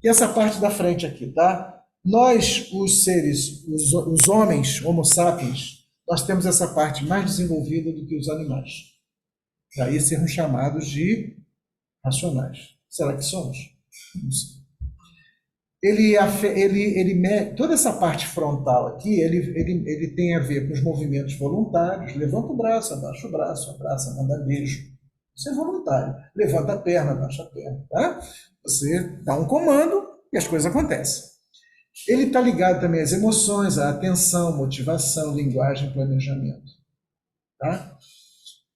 e essa parte da frente aqui, tá? Nós, os seres, os homens, Homo sapiens, nós temos essa parte mais desenvolvida do que os animais. Daí sermos chamados de racionais. Será que somos? Não sei. Toda essa parte frontal aqui, ele tem a ver com os movimentos voluntários. Levanta o braço, abaixa o braço, abraça, manda beijo. Isso é voluntário. Levanta a perna, abaixa a perna. Tá? Você dá um comando e as coisas acontecem. Ele está ligado também às emoções, à atenção, motivação, linguagem, planejamento. Tá?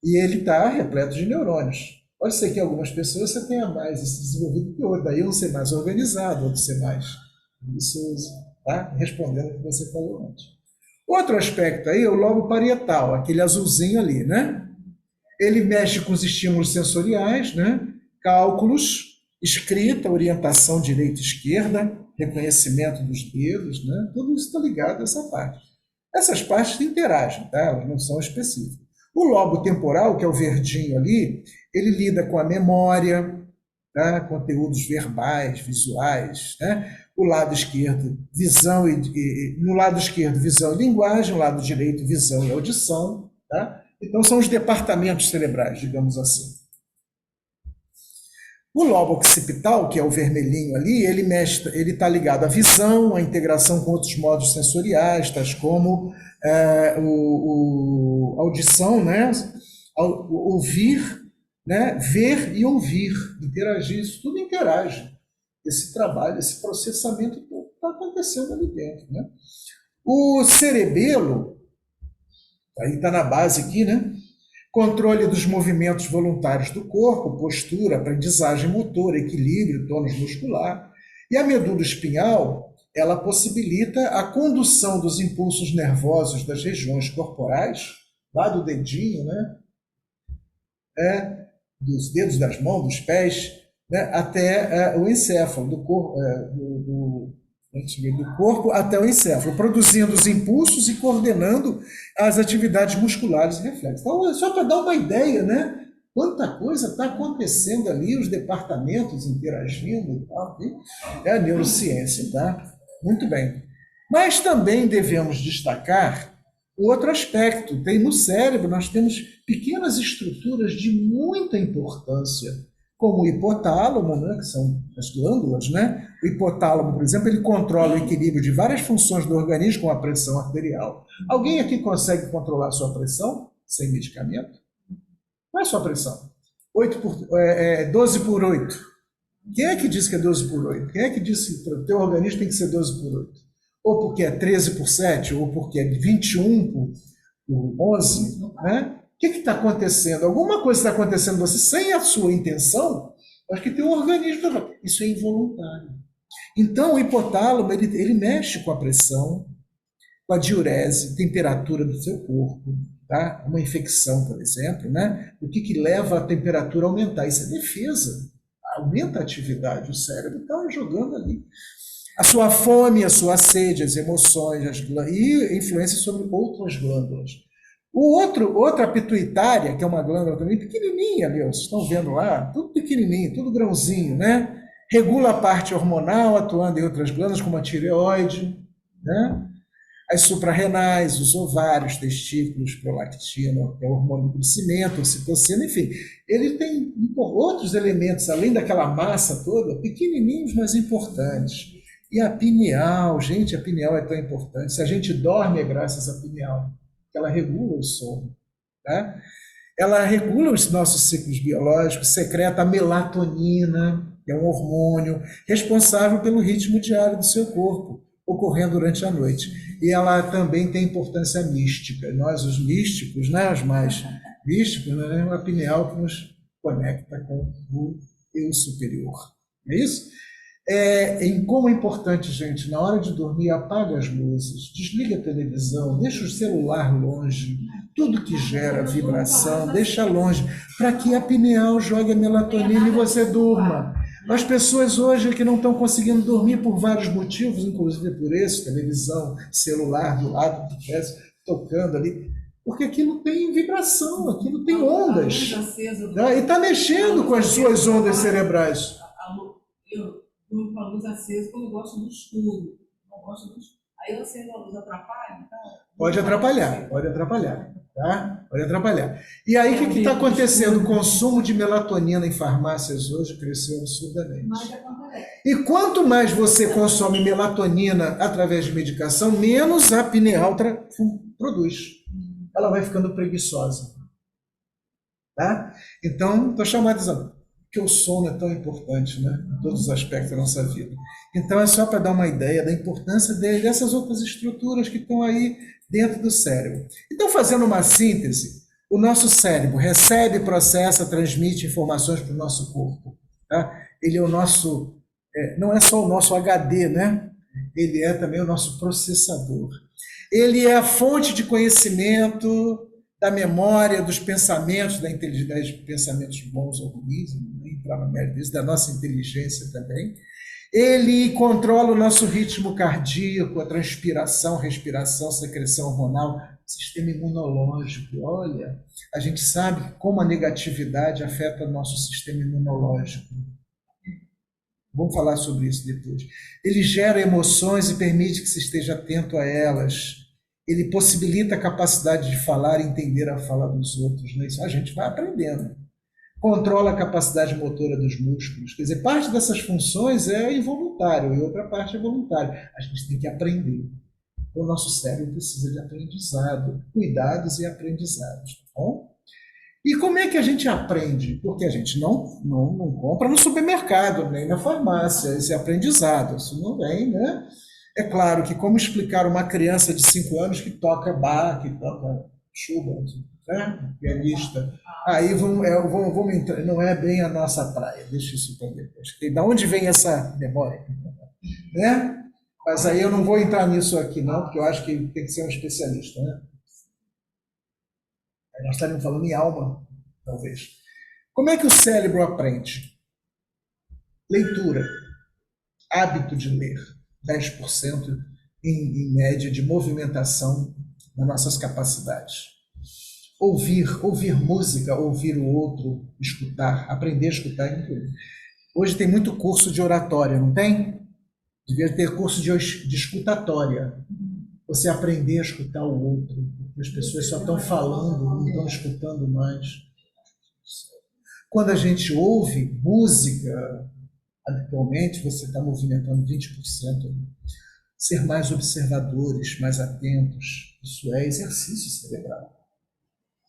E ele está repleto de neurônios. Pode ser que algumas pessoas você tenha mais esse desenvolvido que outro, daí um ser mais organizado, outro ser mais ambicioso, tá? Respondendo o que você falou antes. Outro aspecto aí é o lobo parietal, aquele azulzinho ali, né? Ele mexe com os estímulos sensoriais, né? Cálculos, escrita, orientação direita e esquerda, reconhecimento dos dedos, né? Tudo isso está ligado a essa parte. Essas partes interagem, tá? Elas não são específicas. O lobo temporal, que é o verdinho ali, ele lida com a memória, tá? Conteúdos verbais, visuais, né? O lado esquerdo, visão no lado esquerdo, visão e linguagem, no lado direito, visão e audição, tá? Então são os departamentos cerebrais, digamos assim. O lobo occipital, que é o vermelhinho ali, ele está ligado à visão, à integração com outros modos sensoriais, tais como audição, né? Ouvir, né? Ver e ouvir, interagir, isso tudo interage. Esse trabalho, esse processamento está acontecendo ali dentro, né? O cerebelo, aí está na base aqui, né? Controle dos movimentos voluntários do corpo, postura, aprendizagem motora, equilíbrio, tônus muscular. E a medula espinhal, ela possibilita a condução dos impulsos nervosos das regiões corporais, lá do dedinho, né? Dos dedos das mãos, dos pés, né? Até o encéfalo, do corpo até o encéfalo, produzindo os impulsos e coordenando as atividades musculares e reflexos. Então, só para dar uma ideia, né? Quanta coisa está acontecendo ali, os departamentos interagindo e tal. É a neurociência, tá? Muito bem. Mas também devemos destacar outro aspecto. Tem no cérebro, nós temos pequenas estruturas de muita importância, como o hipotálamo, né, que são as glândulas, né? O hipotálamo, por exemplo, ele controla o equilíbrio de várias funções do organismo, como a pressão arterial. Alguém aqui consegue controlar a sua pressão sem medicamento? Qual é a sua pressão? 12 por 8. Quem é que diz que é 12 por 8? Quem é que diz que o teu organismo tem que ser 12 por 8? Ou porque é 13 por 7, ou porque é 21 por 11, né? O que está acontecendo? Alguma coisa está acontecendo você sem a sua intenção, acho que tem um organismo. Isso é involuntário. Então, o hipotálamo, ele mexe com a pressão, com a diurese, temperatura do seu corpo, tá? Uma infecção, por exemplo, né? O que leva a temperatura a aumentar? Isso é defesa. Aumenta a atividade, o cérebro está jogando ali. A sua fome, a sua sede, as emoções, e influência sobre outras glândulas. Outra pituitária, que é uma glândula também pequenininha ali, ó, vocês estão vendo lá, tudo pequenininho, tudo grãozinho, né? Regula a parte hormonal, atuando em outras glândulas, como a tireoide, né? As suprarrenais, os ovários, testículos, prolactina, que é o hormônio do crescimento, ocitocina, enfim. Ele tem outros elementos, além daquela massa toda, pequenininhos, mas importantes. E a pineal, gente, a pineal é tão importante. Se a gente dorme, é graças à pineal. Ela regula o sono, tá? Ela regula os nossos ciclos biológicos, secreta a melatonina, que é um hormônio responsável pelo ritmo diário do seu corpo, ocorrendo durante a noite. E ela também tem importância mística. Nós, os místicos, né, os mais místicos, né, é a pineal que nos conecta com o eu superior. É isso? Em como é importante, gente, na hora de dormir, apaga as luzes, desliga a televisão, deixa o celular longe, tudo que gera vibração, deixa longe, para que a pineal jogue a melatonina e você durma. As pessoas hoje que não estão conseguindo dormir por vários motivos, inclusive por esse, televisão, celular do lado do pé, tocando ali, porque aquilo tem vibração, aquilo tem ondas, né? E está mexendo com as suas ondas cerebrais. Eu durmo com a luz acesa porque eu gosto do escuro. Não gosto do escuro. Aí eu acendo a luz, atrapalha? Então, pode atrapalhar, tá? Pode atrapalhar. E aí, o que está acontecendo? O consumo de melatonina em farmácias hoje cresceu absurdamente. E quanto mais você consome melatonina através de medicação, menos a pineal produz. Ela vai ficando preguiçosa. Tá? Então, estou chamando que o sono é tão importante, né? Em todos os aspectos da nossa vida. Então, é só para dar uma ideia da importância dessas outras estruturas que estão aí dentro do cérebro. Então, fazendo uma síntese, o nosso cérebro recebe, processa, transmite informações para o nosso corpo. Tá? Ele é o nosso, não é só o nosso HD, né? Ele é também o nosso processador. Ele é a fonte de conhecimento, da memória, dos pensamentos, da inteligência, de pensamentos bons ou ruins, entrar no mérito disso, da nossa inteligência também. Ele controla o nosso ritmo cardíaco, a transpiração, respiração, secreção hormonal, sistema imunológico. Olha, a gente sabe como a negatividade afeta o nosso sistema imunológico. Vamos falar sobre isso depois. Ele gera emoções e permite que se esteja atento a elas. Ele possibilita a capacidade de falar e entender a fala dos outros. Né? Isso a gente vai aprendendo. Controla a capacidade motora dos músculos. Quer dizer, parte dessas funções é involuntário e outra parte é voluntária. A gente tem que aprender. O nosso cérebro precisa de aprendizado, cuidados e aprendizados. Tá bom? E como é que a gente aprende? Porque a gente não compra no supermercado, nem na farmácia, esse aprendizado. Isso não vem, né? É claro que como explicar uma criança de 5 anos que toca Bach, que toca Schubert, né? Pianista, aí vamos entrar, não é bem a nossa praia, deixa isso para depois. Da onde vem essa memória? Né? Mas aí eu não vou entrar nisso aqui não, porque eu acho que tem que ser um especialista, né? Aí nós estaríamos falando em alma, talvez. Como é que o cérebro aprende? Leitura, hábito de ler. 10% em média de movimentação das nossas capacidades. Ouvir música, ouvir o outro, escutar, aprender a escutar. Hoje tem muito curso de oratória, não tem? Devia ter curso de escutatória. Você aprender a escutar o outro. As pessoas só estão falando, não estão escutando mais. Quando a gente ouve música, habitualmente você está movimentando 20%. Ser mais observadores, mais atentos, isso é exercício cerebral.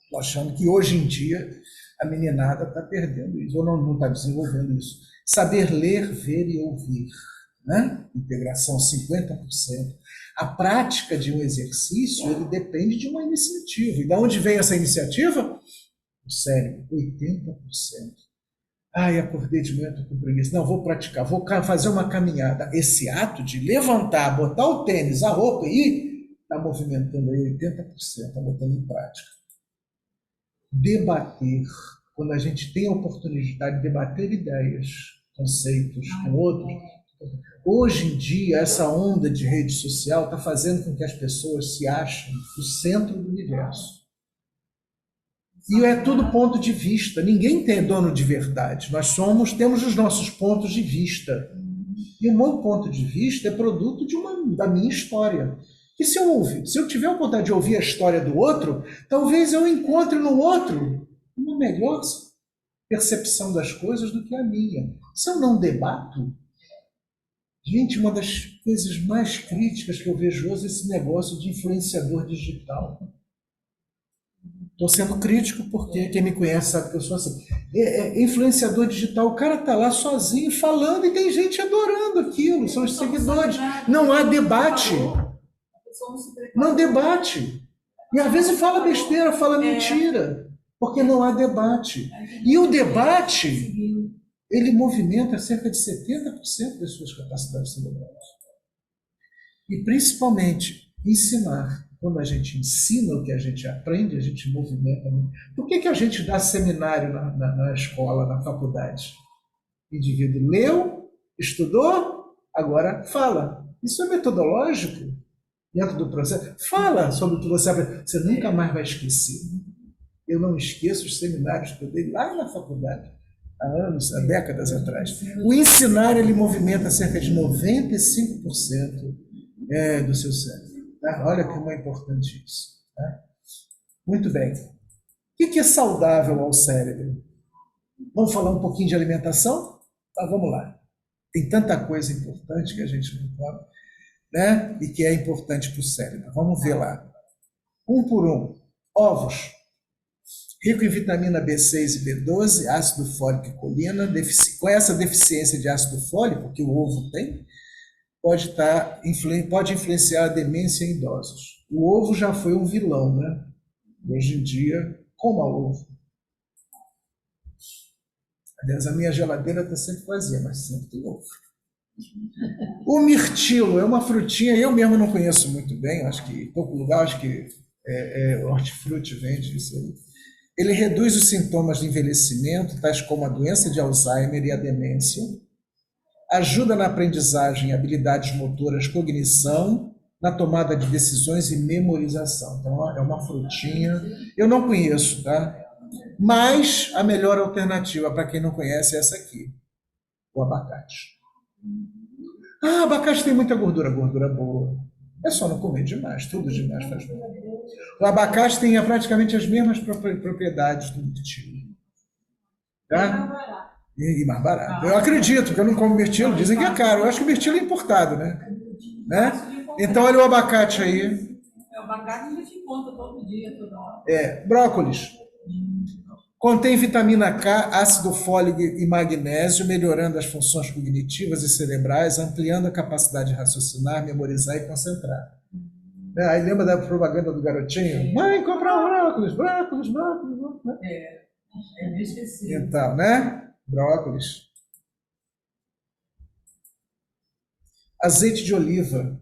Estou achando que hoje em dia a meninada está perdendo isso, ou não está desenvolvendo isso. Saber ler, ver e ouvir. Né? Integração 50%. A prática de um exercício ele depende de uma iniciativa. E de onde vem essa iniciativa? O cérebro, 80%. Ai, acordei de manhã, estou com preguiça. Não, vou praticar, vou fazer uma caminhada. Esse ato de levantar, botar o tênis, a roupa e ir, está movimentando aí 80%, está botando em prática. Debater, quando a gente tem a oportunidade de debater ideias, conceitos com outros. Hoje em dia, essa onda de rede social está fazendo com que as pessoas se achem o centro do universo. E é tudo ponto de vista. Ninguém tem dono de verdade. Nós temos os nossos pontos de vista. E o meu ponto de vista é produto da minha história. E se eu tiver a vontade de ouvir a história do outro, talvez eu encontre no outro uma melhor percepção das coisas do que a minha. Se eu não debato, gente, uma das coisas mais críticas que eu vejo hoje é esse negócio de influenciador digital. Estou sendo crítico porque quem me conhece sabe que eu sou assim. Influenciador digital, o cara está lá sozinho falando e tem gente adorando aquilo, são os seguidores. Não há debate. Não debate. E às vezes fala besteira, fala mentira, porque não há debate. E o debate ele movimenta cerca de 70% das suas capacidades cerebrais. E, principalmente, ensinar. Quando a gente ensina o que a gente aprende, a gente movimenta muito. Por que a gente dá seminário na escola, na faculdade? O indivíduo leu, estudou, agora fala. Isso é metodológico dentro do processo. Fala sobre o que você aprende. Você nunca mais vai esquecer. Eu não esqueço os seminários que eu dei lá na faculdade, há anos, há décadas atrás. O ensinar, ele movimenta cerca de 95% do seu cérebro. Tá? Olha como é importante isso. Tá? Muito bem. O que é saudável ao cérebro? Vamos falar um pouquinho de alimentação? Tá, vamos lá. Tem tanta coisa importante que a gente não fala, né? E que é importante para o cérebro. Vamos ver lá. Um por um. Ovos. Rico em vitamina B6 e B12, ácido fólico e colina. Com essa deficiência de ácido fólico, que o ovo tem, pode influenciar a demência em idosos. O ovo já foi um vilão, né? Hoje em dia, coma ovo. Aliás, a minha geladeira está sempre vazia, mas sempre tem ovo. O mirtilo é uma frutinha, eu mesmo não conheço muito bem, acho que em pouco lugar, acho que Hortifruti vende isso aí. Ele reduz os sintomas de envelhecimento, tais como a doença de Alzheimer e a demência. Ajuda na aprendizagem, habilidades motoras, cognição, na tomada de decisões e memorização. Então, é uma frutinha. Eu não conheço, tá? Mas a melhor alternativa para quem não conhece é essa aqui, o abacate. Abacate tem muita gordura, gordura boa. É só não comer demais, tudo demais faz mal. O abacate tem praticamente as mesmas propriedades do mirtilo. Tá? E mais barato. Eu acredito, porque eu não como mirtilo, dizem que é caro. Eu acho que o mirtilo é importado, né? Então, olha o abacate aí. O abacate a gente encontra todo dia, toda hora. Brócolis. Contém vitamina K, ácido fólico e magnésio, melhorando as funções cognitivas e cerebrais, ampliando a capacidade de raciocinar, memorizar e concentrar. Aí lembra da propaganda do garotinho? Mãe, comprar brócolis, brócolis, brócolis. É meio esquecido. Então, né? Brócolis. Azeite de oliva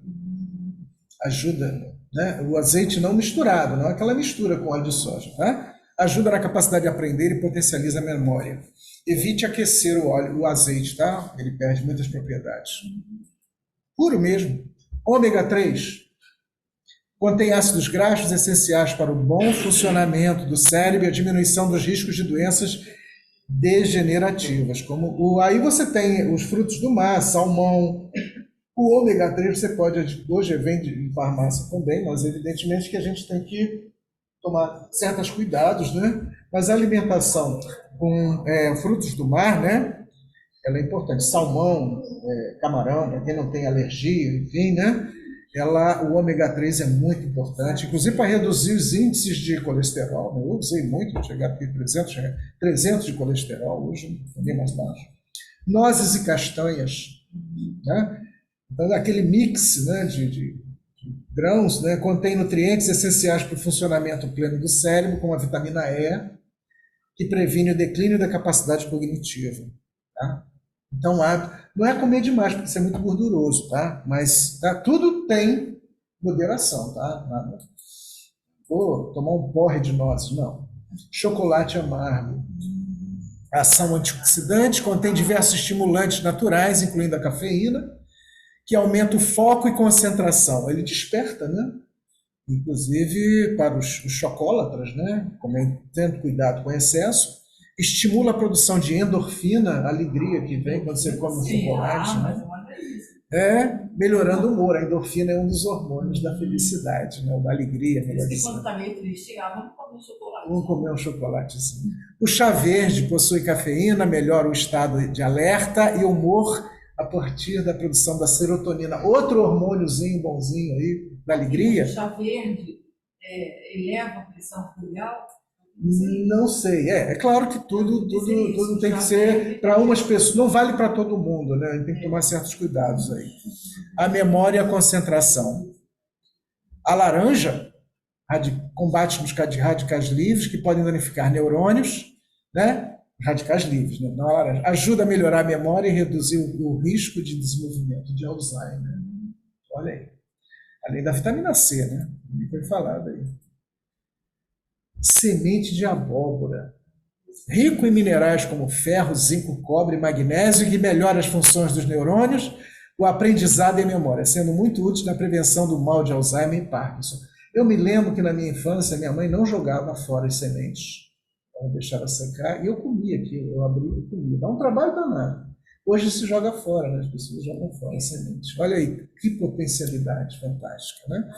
ajuda, né? O azeite não misturado, não é aquela mistura com óleo de soja, tá? Ajuda na capacidade de aprender e potencializa a memória. Evite aquecer o azeite, tá? Ele perde muitas propriedades. Puro mesmo. Ômega 3 contém ácidos graxos essenciais para o bom funcionamento do cérebro e a diminuição dos riscos de doenças degenerativas. Aí você tem os frutos do mar, salmão. O ômega 3 você pode, hoje vende em farmácia também, mas evidentemente que a gente tem que tomar certos cuidados, né? Mas a alimentação com frutos do mar, né? Ela é importante. Salmão, camarão, para quem não tem alergia, enfim, né? O ômega 3 é muito importante, inclusive para reduzir os índices de colesterol. Né? Eu usei muito, chegar a 300 de colesterol, hoje é mais baixo. Nozes e castanhas, né? Então, aquele mix, né, de grãos, né, contém nutrientes essenciais para o funcionamento pleno do cérebro, como a vitamina E, que previne o declínio da capacidade cognitiva. Tá? Então, não é comer demais, porque isso é muito gorduroso, tá? Mas tudo tem moderação, tá? Nada. Vou tomar um porre de nozes, não. Chocolate amargo. Ação antioxidante, contém diversos estimulantes naturais, incluindo a cafeína, que aumenta o foco e concentração. Ele desperta, né? Inclusive para os chocolatras, né? Tendo cuidado com o excesso, estimula a produção de endorfina, alegria que vem quando você come um chocolate, né? Melhorando o humor. A endorfina é um dos hormônios da felicidade, né? Da alegria. Quando está meio triste, vamos comer um chocolate. Vamos comer um chocolatezinho. O chá verde possui cafeína, melhora o estado de alerta e humor a partir da produção da serotonina, outro hormôniozinho bonzinho aí, da alegria. O chá verde eleva a pressão arterial? Não sei, é claro que tudo tem que ser para umas pessoas, não vale para todo mundo, né? A gente tem que tomar certos cuidados aí. A memória e a concentração. A laranja combate nos radicais livres que podem danificar neurônios, né? radicais livres, né? Não laranja. Ajuda a melhorar a memória e reduzir o risco de desenvolvimento de Alzheimer. Olha aí. Além da vitamina C, né? Foi falado aí. Semente de abóbora. Rico em minerais como ferro, zinco, cobre, magnésio, que melhora as funções dos neurônios, o aprendizado e a memória, sendo muito útil na prevenção do mal de Alzheimer e Parkinson. Eu me lembro que na minha infância minha mãe não jogava fora as sementes. Ela deixava secar e eu comia aquilo, eu abria e comia. Dá um trabalho danado. Hoje se joga fora, né? As pessoas jogam fora as sementes. Olha aí, que potencialidade fantástica, né?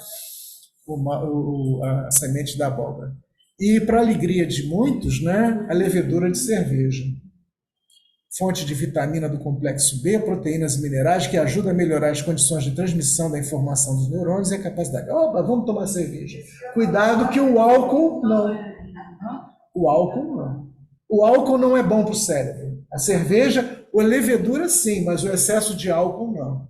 A semente da abóbora. E, para a alegria de muitos, né, a levedura de cerveja. Fonte de vitamina do complexo B, proteínas e minerais que ajudam a melhorar as condições de transmissão da informação dos neurônios e a capacidade. Opa, vamos tomar cerveja. Cuidado que o álcool não. O álcool não. O álcool não é bom para o cérebro. A cerveja, a levedura sim, mas o excesso de álcool não.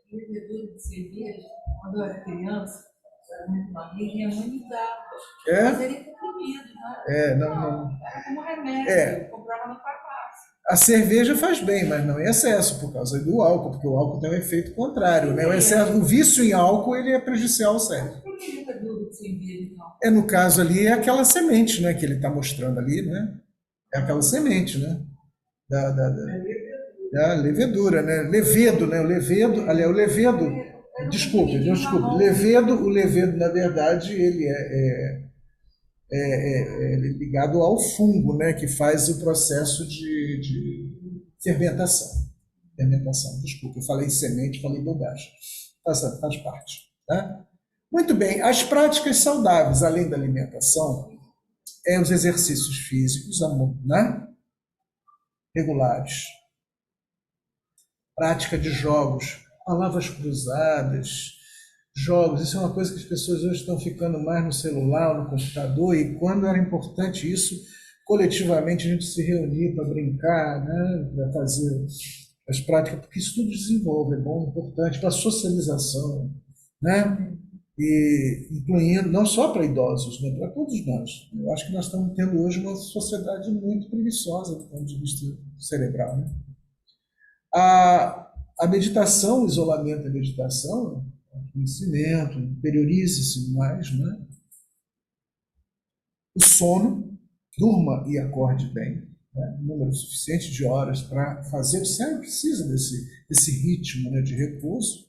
Levedura de cerveja, quando eu era criança, eu era muito magrinha, minha mãe me dava. É? Mas ele comprimido, né? Não. Era como remédio, eu comprava na farmácia. A cerveja faz bem, mas não em excesso, por causa do álcool, porque o álcool tem um efeito contrário, né? O vício em álcool ele é prejudicial ao cérebro. Por que levedura de cerveja, então? No caso ali, é aquela semente, né, que ele está mostrando ali, né? É aquela semente, né? Da levedura, né? Levedo, né? O levedo, desculpe. O levedo, na verdade, ele é ligado ao fungo, né, que faz o processo de fermentação. Desculpa, eu falei semente, falei bobagem. Faz parte. Tá? Muito bem, as práticas saudáveis, além da alimentação, os exercícios físicos, né, regulares. Prática de jogos, palavras cruzadas, jogos, isso é uma coisa que as pessoas hoje estão ficando mais no celular, no computador, e quando era importante isso, coletivamente a gente se reunir para brincar, né, para fazer as práticas, porque isso tudo desenvolve, é bom, importante, para a socialização, né, e incluindo, não só para idosos, né, para todos nós. Eu acho que nós estamos tendo hoje uma sociedade muito preguiçosa do ponto de vista cerebral, né. A meditação, o isolamento da meditação, conhecimento, interiorize-se mais, né? O sono, durma e acorde bem, né? Número suficiente de horas para fazer. O cérebro precisa desse ritmo, né, de repouso.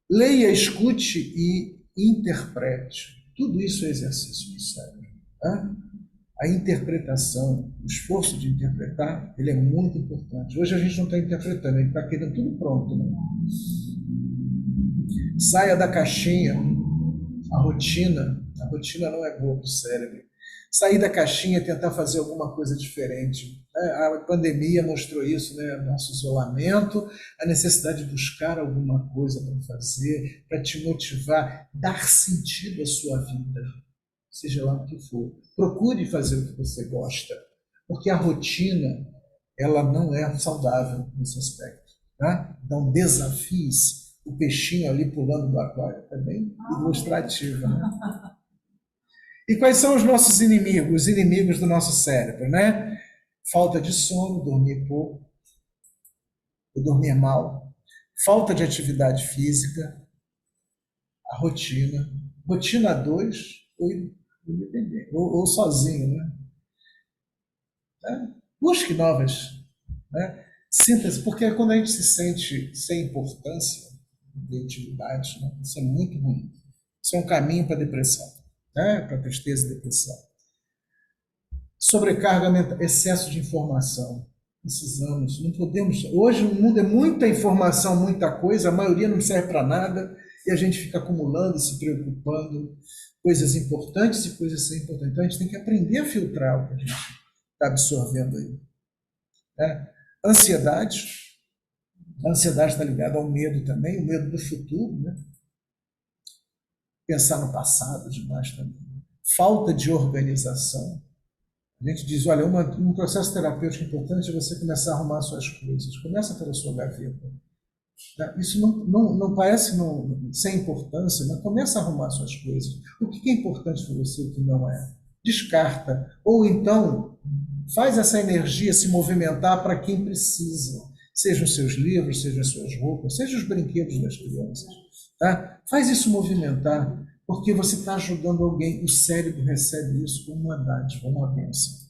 Leia, escute e interprete. Tudo isso é exercício do cérebro. Tá? A interpretação, o esforço de interpretar, ele é muito importante. Hoje a gente não está interpretando, a gente está querendo tudo pronto, né? Saia da caixinha, a rotina não é boa para o cérebro. Sair da caixinha e tentar fazer alguma coisa diferente. A pandemia mostrou isso, né? Nosso isolamento, a necessidade de buscar alguma coisa para fazer, para te motivar, dar sentido à sua vida, seja lá o que for. Procure fazer o que você gosta, porque a rotina, ela não é saudável nesse aspecto. Tá? Então, desafie-se. O peixinho ali pulando do aquário, é bem ilustrativo, né? E quais são os nossos inimigos, os inimigos do nosso cérebro, né? Falta de sono, dormir pouco, dormir mal, falta de atividade física, a rotina, rotina 2 ou sozinho, né? Busque novas, né? Sinta-se, porque quando a gente se sente sem importância de atividade, né? Isso é muito ruim. Isso é um caminho para a depressão, né? Para a tristeza e depressão. Sobrecarga mental, excesso de informação. Precisamos, não podemos. Hoje o mundo é muita informação, muita coisa, a maioria não serve para nada e a gente fica acumulando, se preocupando, coisas importantes e coisas sem importantes. Então a gente tem que aprender a filtrar o que a gente está absorvendo aí. Né? Ansiedade. A ansiedade está ligada ao medo também, o medo do futuro, né? Pensar no passado demais também. Falta de organização. A gente diz, olha, um processo terapêutico importante é você começar a arrumar suas coisas. Começa pela sua gaveta. Isso não parece sem importância, mas começa a arrumar suas coisas. O que é importante para você e o que não é? Descarta. Ou então, Faz essa energia se movimentar para quem precisa. Sejam os seus livros, sejam as suas roupas, sejam os brinquedos das crianças. Tá? Faz isso movimentar, porque você está ajudando alguém. O cérebro recebe isso como uma dádiva, uma bênção.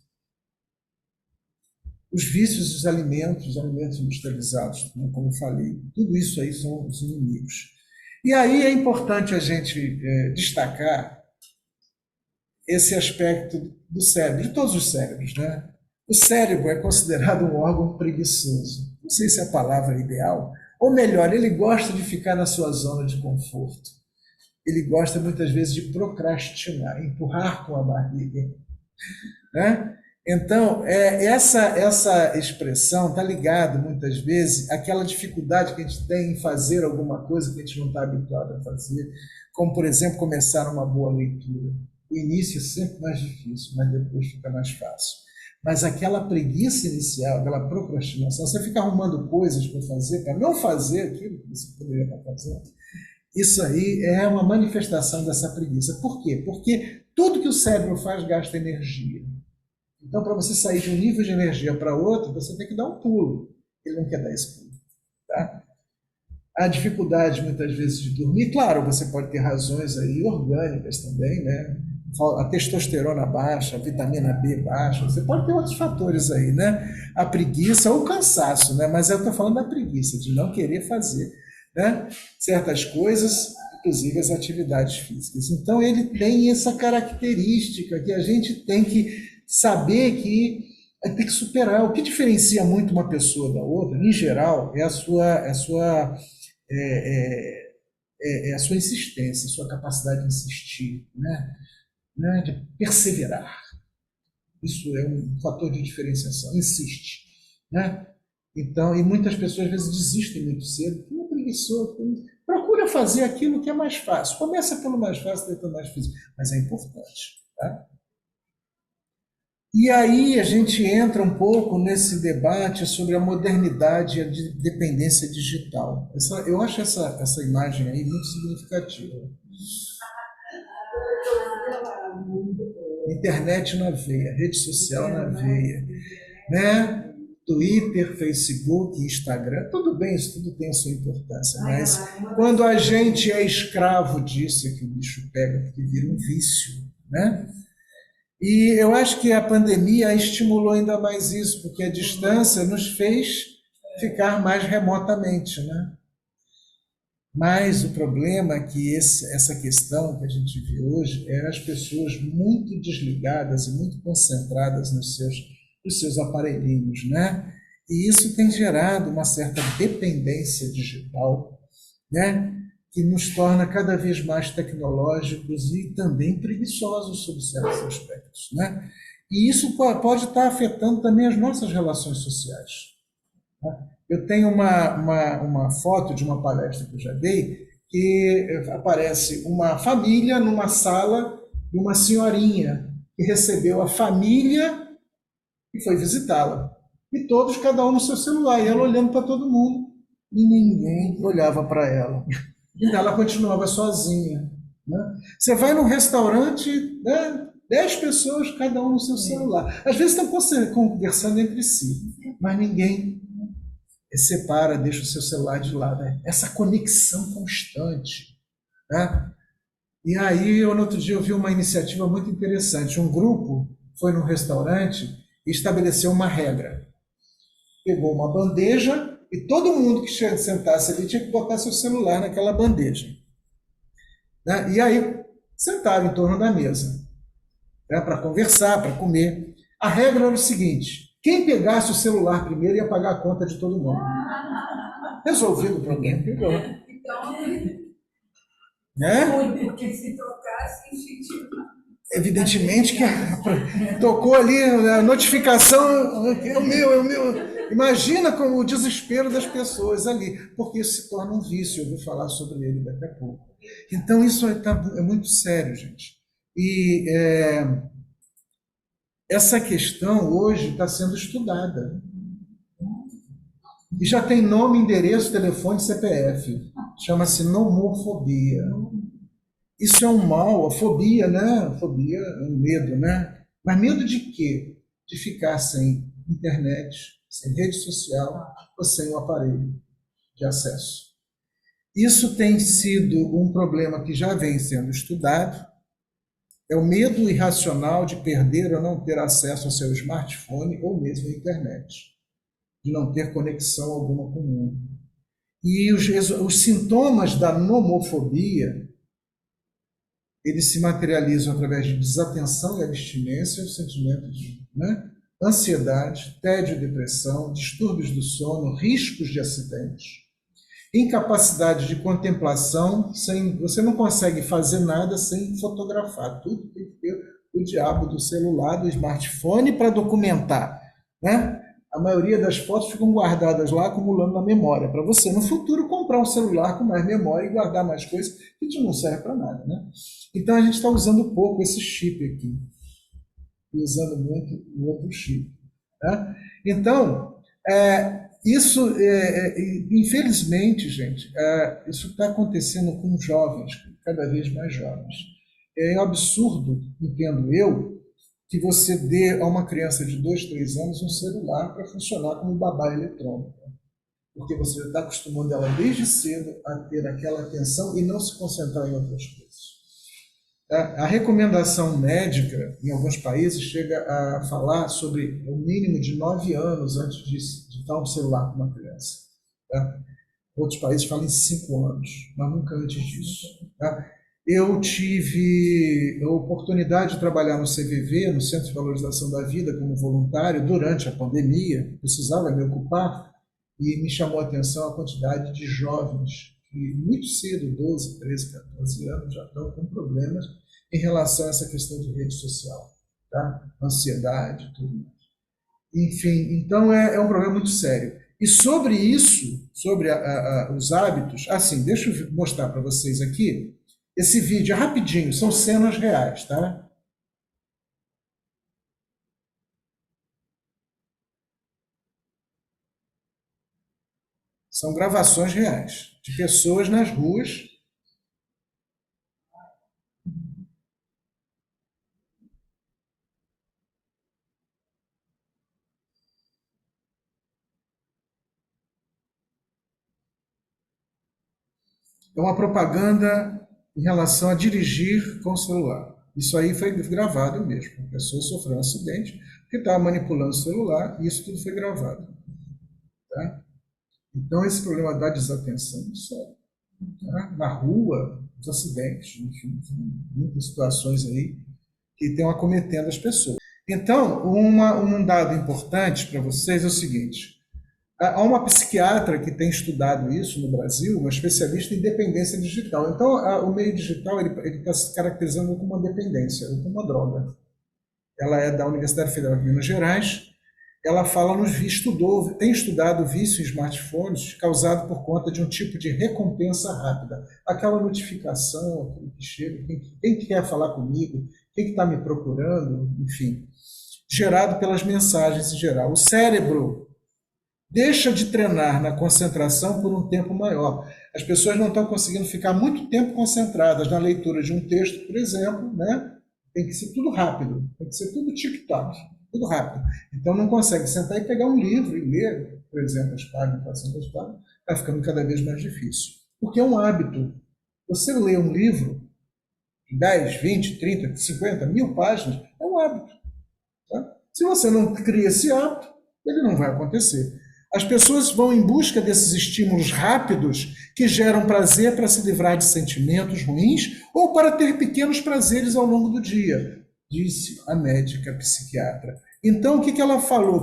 Os vícios dos alimentos, os alimentos industrializados, né, como eu falei, tudo isso aí são os inimigos. E aí é importante a gente destacar esse aspecto do cérebro, de todos os cérebros, né? O cérebro é considerado um órgão preguiçoso. Não sei se é a palavra ideal. Ou melhor, ele gosta de ficar na sua zona de conforto. Ele gosta muitas vezes de procrastinar, empurrar com a barriga, né? Então, essa expressão está ligada muitas vezes àquela dificuldade que a gente tem em fazer alguma coisa que a gente não está habituado a fazer, como, por exemplo, começar uma boa leitura. O início é sempre mais difícil, mas depois fica mais fácil. Mas aquela preguiça inicial, aquela procrastinação, você fica arrumando coisas para fazer, para não fazer aquilo que você poderia estar fazendo, isso aí é uma manifestação dessa preguiça. Por quê? Porque tudo que o cérebro faz gasta energia. Então, para você sair de um nível de energia para outro, você tem que dar um pulo. Ele não quer dar esse pulo. Tá? Há dificuldade, muitas vezes, de dormir. Claro, você pode ter razões aí orgânicas também, né? A testosterona baixa, a vitamina B baixa, você pode ter outros fatores aí, né? A preguiça ou o cansaço, né? Mas eu estou falando da preguiça, de não querer fazer, né, certas coisas, inclusive as atividades físicas. Então, ele tem essa característica que a gente tem que saber que tem que superar. O que diferencia muito uma pessoa da outra, em geral, é a sua insistência, a sua capacidade de insistir, né, de perseverar. Isso é um fator de diferenciação. Insiste, né? Então, e muitas pessoas às vezes desistem muito cedo, porque é preguiçoso. Procura fazer aquilo que é mais fácil. Começa pelo mais fácil, depois mais difícil, mas é importante, tá? E aí a gente entra um pouco nesse debate sobre a modernidade e a dependência digital. Eu acho essa imagem aí muito significativa. Internet na veia, rede social na veia, né? Twitter, Facebook, Instagram, tudo bem, isso tudo tem a sua importância, mas quando a gente é escravo disso é que o bicho pega, porque vira um vício, né? E eu acho que a pandemia estimulou ainda mais isso, porque a distância nos fez ficar mais remotamente, né? Mas o problema é que essa questão que a gente vê hoje é as pessoas muito desligadas e muito concentradas nos seus aparelhinhos, né? E isso tem gerado uma certa dependência digital, né, que nos torna cada vez mais tecnológicos e também preguiçosos sob certos aspectos, né? E isso pode estar afetando também as nossas relações sociais, né? Eu tenho uma foto de uma palestra que eu já dei, que aparece uma família numa sala e uma senhorinha que recebeu a família e foi visitá-la. E todos, cada um no seu celular, e ela olhando para todo mundo, e ninguém olhava para ela. E ela continuava sozinha, né? Você vai num restaurante, né, 10 pessoas, cada um no seu celular. Às vezes estão conversando entre si, mas ninguém separa, deixa o seu celular de lado. Né? Essa conexão constante, né? E aí, no outro dia, eu vi uma iniciativa muito interessante. Um grupo foi num restaurante e estabeleceu uma regra. Pegou uma bandeja e todo mundo que sentasse ali tinha que botar seu celular naquela bandeja, né? E aí, sentaram em torno da mesa, né, para conversar, para comer. A regra era o seguinte: quem pegasse o celular primeiro ia pagar a conta de todo mundo. Resolvido o problema. Pegou. Né? Porque se trocasse, Evidentemente que tocou ali a notificação, é o meu. Imagina como o desespero das pessoas ali, porque isso se torna um vício, eu vou falar sobre ele daqui a pouco. Então isso é muito sério, gente. E essa questão hoje está sendo estudada. E já tem nome, endereço, telefone, CPF. Chama-se nomofobia. Isso é um mal, a fobia, né? A fobia é um medo, né? Mas medo de quê? de ficar sem internet, sem rede social ou sem um aparelho de acesso. Isso tem sido um problema que já vem sendo estudado, é o medo irracional de perder ou não ter acesso ao seu smartphone ou mesmo à internet, de não ter conexão alguma com o mundo. E os sintomas da nomofobia, eles se materializam através de desatenção e abstinência, sentimentos de ansiedade, tédio e depressão, distúrbios do sono, riscos de acidentes, incapacidade de contemplação, você não consegue fazer nada sem fotografar, tudo tem que ter o diabo do celular, do smartphone para documentar, né? A maioria das fotos ficam guardadas lá, acumulando na memória, para você no futuro comprar um celular com mais memória e guardar mais coisas que não serve para nada, né? Então a gente está usando pouco esse chip aqui, e usando muito o outro chip, né? Então, isso, infelizmente, gente, isso está acontecendo com jovens, cada vez mais jovens. É um absurdo, entendo eu, que você dê a uma criança de 2, 3 anos um celular para funcionar como babá eletrônica. Porque você já está acostumando ela desde cedo a ter aquela atenção e não se concentrar em outras coisas. A recomendação médica, em alguns países, chega a falar sobre o mínimo de 9 anos antes de dar um celular para uma criança. Tá? Outros países falam em 5 anos, mas nunca antes disso. Tá? Eu tive a oportunidade de trabalhar no CVV, no Centro de Valorização da Vida, como voluntário, durante a pandemia, precisava me ocupar, e me chamou a atenção a quantidade de jovens que muito cedo, 12, 13, 14 anos, já estão com problemas em relação a essa questão de rede social, tá? Ansiedade, tudo mais. Enfim, então é um problema muito sério. E sobre isso, sobre os hábitos, assim, deixa eu mostrar para vocês aqui, esse vídeo é rapidinho, são cenas reais, tá? São gravações reais, de pessoas nas ruas. É uma propaganda em relação a dirigir com o celular. Isso aí foi gravado mesmo. A pessoa sofreu um acidente porque estava manipulando o celular e isso tudo foi gravado. Tá? Então, esse problema da desatenção, isso tá? Na rua, os acidentes, enfim, muitas situações aí que estão acometendo as pessoas. Então, um dado importante para vocês é o seguinte: há uma psiquiatra que tem estudado isso no Brasil, uma especialista em dependência digital. Então, o meio digital ele está se caracterizando como uma dependência, como uma droga. Ela é da Universidade Federal de Minas Gerais. Ela tem estudado vício em smartphones causado por conta de um tipo de recompensa rápida. Aquela notificação, aquilo que chega, quem quer falar comigo, quem está me procurando, enfim, gerado pelas mensagens em geral. O cérebro deixa de treinar na concentração por um tempo maior. As pessoas não estão conseguindo ficar muito tempo concentradas na leitura de um texto, por exemplo, né? Tem que ser tudo rápido, tem que ser tudo tic-tac, tudo rápido. Então não consegue sentar e pegar um livro e ler, por exemplo, as páginas, 400 páginas, está ficando cada vez mais difícil. Porque é um hábito. Você lê um livro de 10, 20, 30, 50, 1000 páginas, é um hábito. Tá? Se você não cria esse hábito, ele não vai acontecer. As pessoas vão em busca desses estímulos rápidos que geram prazer para se livrar de sentimentos ruins ou para ter pequenos prazeres ao longo do dia, disse a médica psiquiatra. Então, o que ela falou?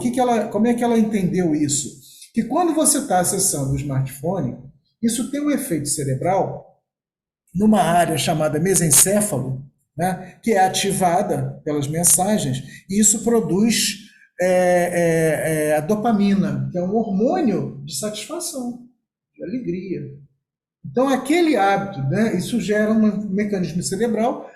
Como é que ela entendeu isso? Que quando você está acessando o smartphone, isso tem um efeito cerebral numa área chamada mesencéfalo, né, que é ativada pelas mensagens, e isso produz a dopamina, que é um hormônio de satisfação, de alegria. Então, aquele hábito, né, isso gera um mecanismo cerebral,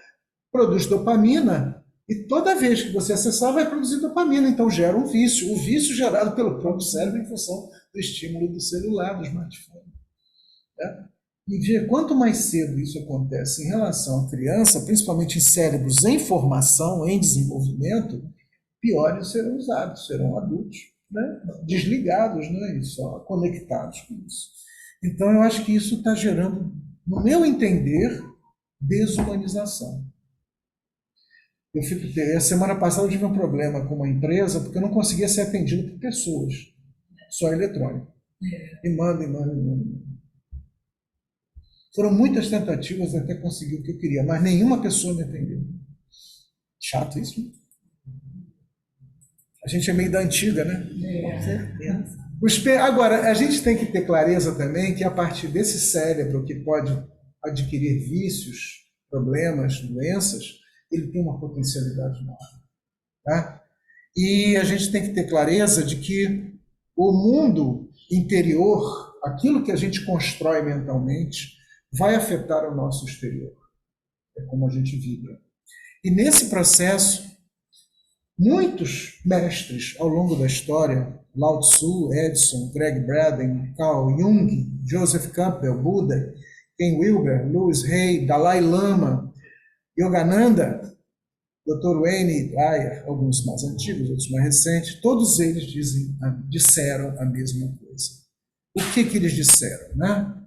produz dopamina, e toda vez que você acessar, vai produzir dopamina. Então, gera um vício. O vício gerado pelo próprio cérebro em função do estímulo do celular, do smartphone. Né? E ver quanto mais cedo isso acontece em relação à criança, principalmente em cérebros em formação, em desenvolvimento, piores serão os hábitos, serão adultos, né? Desligados, né? E só conectados com isso. Então, eu acho que isso está gerando, no meu entender, desumanização. A semana passada eu tive um problema com uma empresa porque eu não conseguia ser atendido por pessoas, só eletrônico. E manda. Foram muitas tentativas até conseguir o que eu queria, mas nenhuma pessoa me atendeu. Chato isso, né? A gente é meio da antiga, né? Com certeza. Agora, a gente tem que ter clareza também que a partir desse cérebro que pode adquirir vícios, problemas, doenças, ele tem uma potencialidade maior. Tá? E a gente tem que ter clareza de que o mundo interior, aquilo que a gente constrói mentalmente, vai afetar o nosso exterior. É como a gente vibra. E nesse processo, muitos mestres ao longo da história, Lao Tzu, Edison, Greg Braden, Carl Jung, Joseph Campbell, Buda, Ken Wilber, Louis Hay, Dalai Lama, Yogananda, Dr. Wayne Dyer, alguns mais antigos, outros mais recentes, todos eles disseram a mesma coisa. O que eles disseram? Né?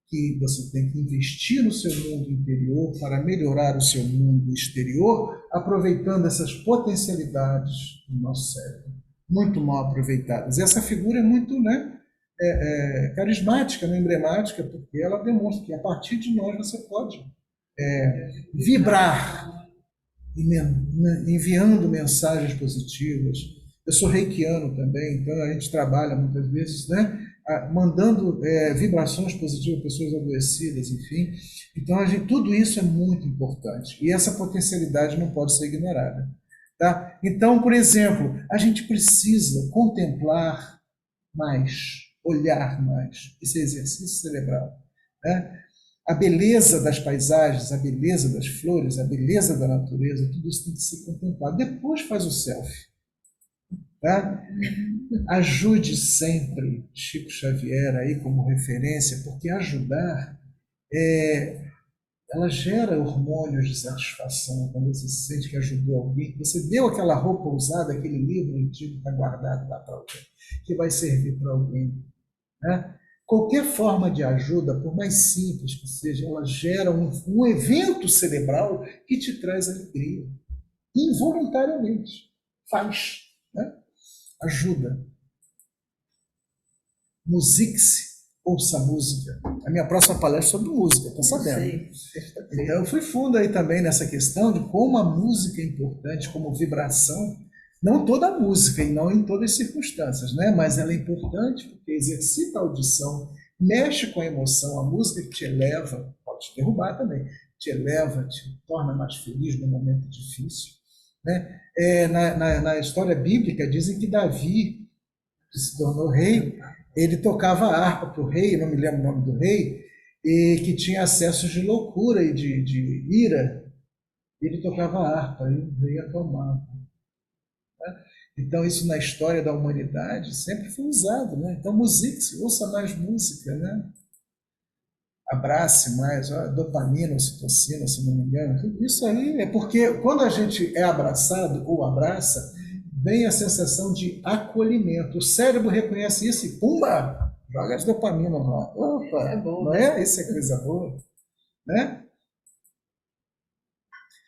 Que você tem que investir no seu mundo interior para melhorar o seu mundo exterior, aproveitando essas potencialidades do nosso cérebro, muito mal aproveitadas. E essa figura é muito carismática, emblemática, porque ela demonstra que a partir de nós você pode vibrar, enviando mensagens positivas. Eu sou reikiano também, então a gente trabalha muitas vezes, né, mandando vibrações positivas a pessoas adoecidas, enfim. Então, tudo isso é muito importante. E essa potencialidade não pode ser ignorada. Tá? Então, por exemplo, a gente precisa contemplar mais, olhar mais, esse exercício cerebral. Né? A beleza das paisagens, a beleza das flores, a beleza da natureza, tudo isso tem que ser contemplado. Depois faz o selfie. Tá? Ajude sempre Chico Xavier aí como referência, porque ajudar ela gera hormônios de satisfação quando você sente que ajudou alguém. Você deu aquela roupa usada, aquele livro antigo que está guardado lá para alguém, que vai servir para alguém. Né? Qualquer forma de ajuda, por mais simples que seja, ela gera um evento cerebral que te traz alegria. Involuntariamente. Faz. Né? Ajuda. Musique-se, ouça música. A minha próxima palestra é sobre música, está sabendo? Então, eu fui fundo aí também nessa questão de como a música é importante, como vibração. Não toda a música e não em todas as circunstâncias, né? Mas ela é importante porque exercita a audição, mexe com a emoção. A música que te eleva, pode te derrubar também, te eleva, te torna mais feliz num momento difícil. Né? Na história bíblica dizem que Davi, que se tornou rei, ele tocava a harpa para o rei, não me lembro o nome do rei, e que tinha acessos de loucura e de ira. Ele tocava a harpa e o rei acalmava. Né? Então isso na história da humanidade sempre foi usado. Né? Então musique-se, ouça mais música, né? Abrace mais, dopamina, ocitocina, se não me engano. Isso aí é porque quando a gente é abraçado ou abraça, vem a sensação de acolhimento. O cérebro reconhece isso e, pumba, joga as dopaminas lá. Opa, bom, não é? Isso é coisa boa. Né?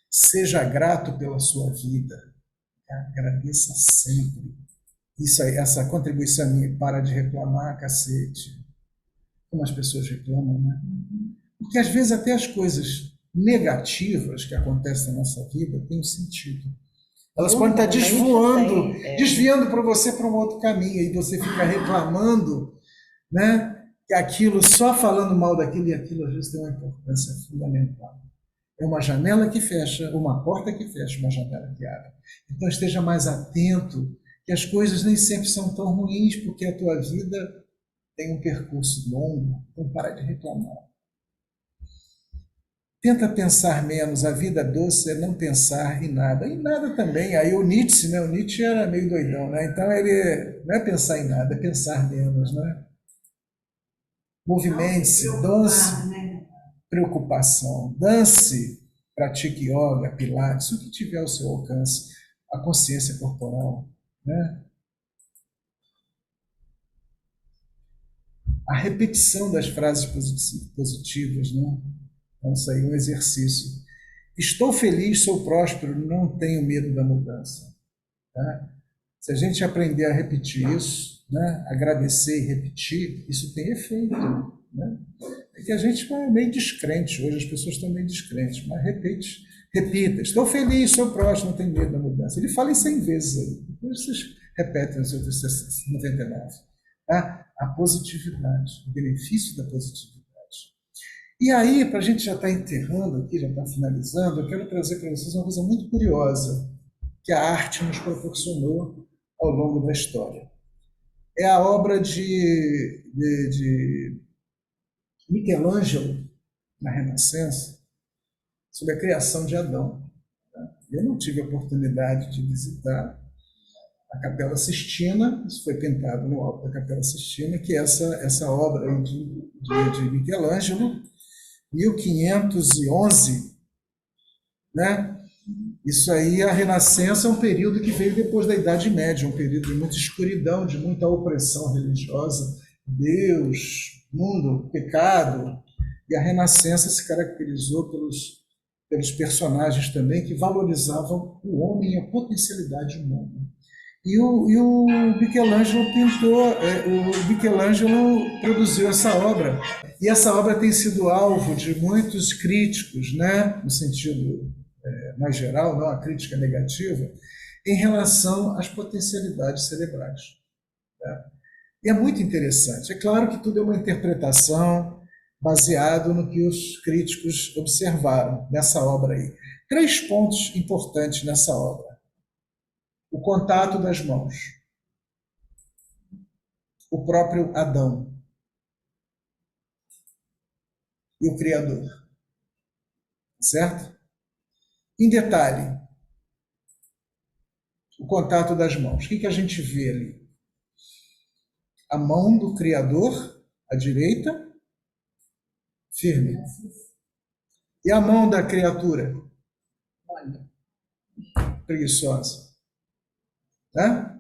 Seja grato pela sua vida. Agradeça sempre. Isso aí, essa contribuição minha, para de reclamar, cacete. Como as pessoas reclamam, né? Porque às vezes até as coisas negativas que acontecem na nossa vida têm um sentido. Elas podem estar desviando para você para um outro caminho, e você fica reclamando, né? Que aquilo, só falando mal daquilo, e aquilo às vezes tem uma importância fundamental. É uma janela que fecha, uma porta que fecha, uma janela que abre. Então esteja mais atento, que as coisas nem sempre são tão ruins, porque a tua vida tem um percurso longo, então para de reclamar. Tenta pensar menos, a vida doce é não pensar em nada. Em nada também. Aí o Nietzsche, né? O Nietzsche era meio doidão, né? Então ele não é pensar em nada, é pensar menos, né? Movimente-se, dance, preocupação, dance, pratique yoga, pilates, o que tiver ao seu alcance. a consciência corporal, né? A repetição das frases positivas, né? Então, isso aí é um exercício. Estou feliz, sou próspero, não tenho medo da mudança. Tá? Se a gente aprender a repetir isso, né? Agradecer e repetir, isso tem efeito. Né? É que a gente é meio descrente, hoje as pessoas estão meio descrentes, mas repita, estou feliz, sou próspero, não tenho medo da mudança. Ele fala isso 100 vezes aí, depois vocês repetem os outros 99. Tá? A positividade, o benefício da positividade. E aí, para a gente já estar enterrando aqui, já estar finalizando, eu quero trazer para vocês uma coisa muito curiosa que a arte nos proporcionou ao longo da história. É a obra de Michelangelo, na Renascença, sobre a criação de Adão. Eu não tive a oportunidade de visitar a Capela Sistina, isso foi pintado no alto da Capela Sistina, que é essa obra de Michelangelo, 1511, né? Isso aí, a Renascença é um período que veio depois da Idade Média, um período de muita escuridão, de muita opressão religiosa, Deus, mundo, pecado. E a Renascença se caracterizou pelos personagens também que valorizavam o homem e a potencialidade humana. E o Michelangelo o Michelangelo produziu essa obra. E essa obra tem sido alvo de muitos críticos, né, no sentido mais geral, não a crítica negativa, em relação às potencialidades cerebrais. Tá? E é muito interessante. É claro que tudo é uma interpretação baseado no que os críticos observaram nessa obra aí. 3 pontos importantes nessa obra. O contato das mãos. O próprio Adão. E o Criador. Certo? Em detalhe, o contato das mãos. O que a gente vê ali? A mão do Criador, à direita, firme. E a mão da criatura? Preguiçosa. Tá?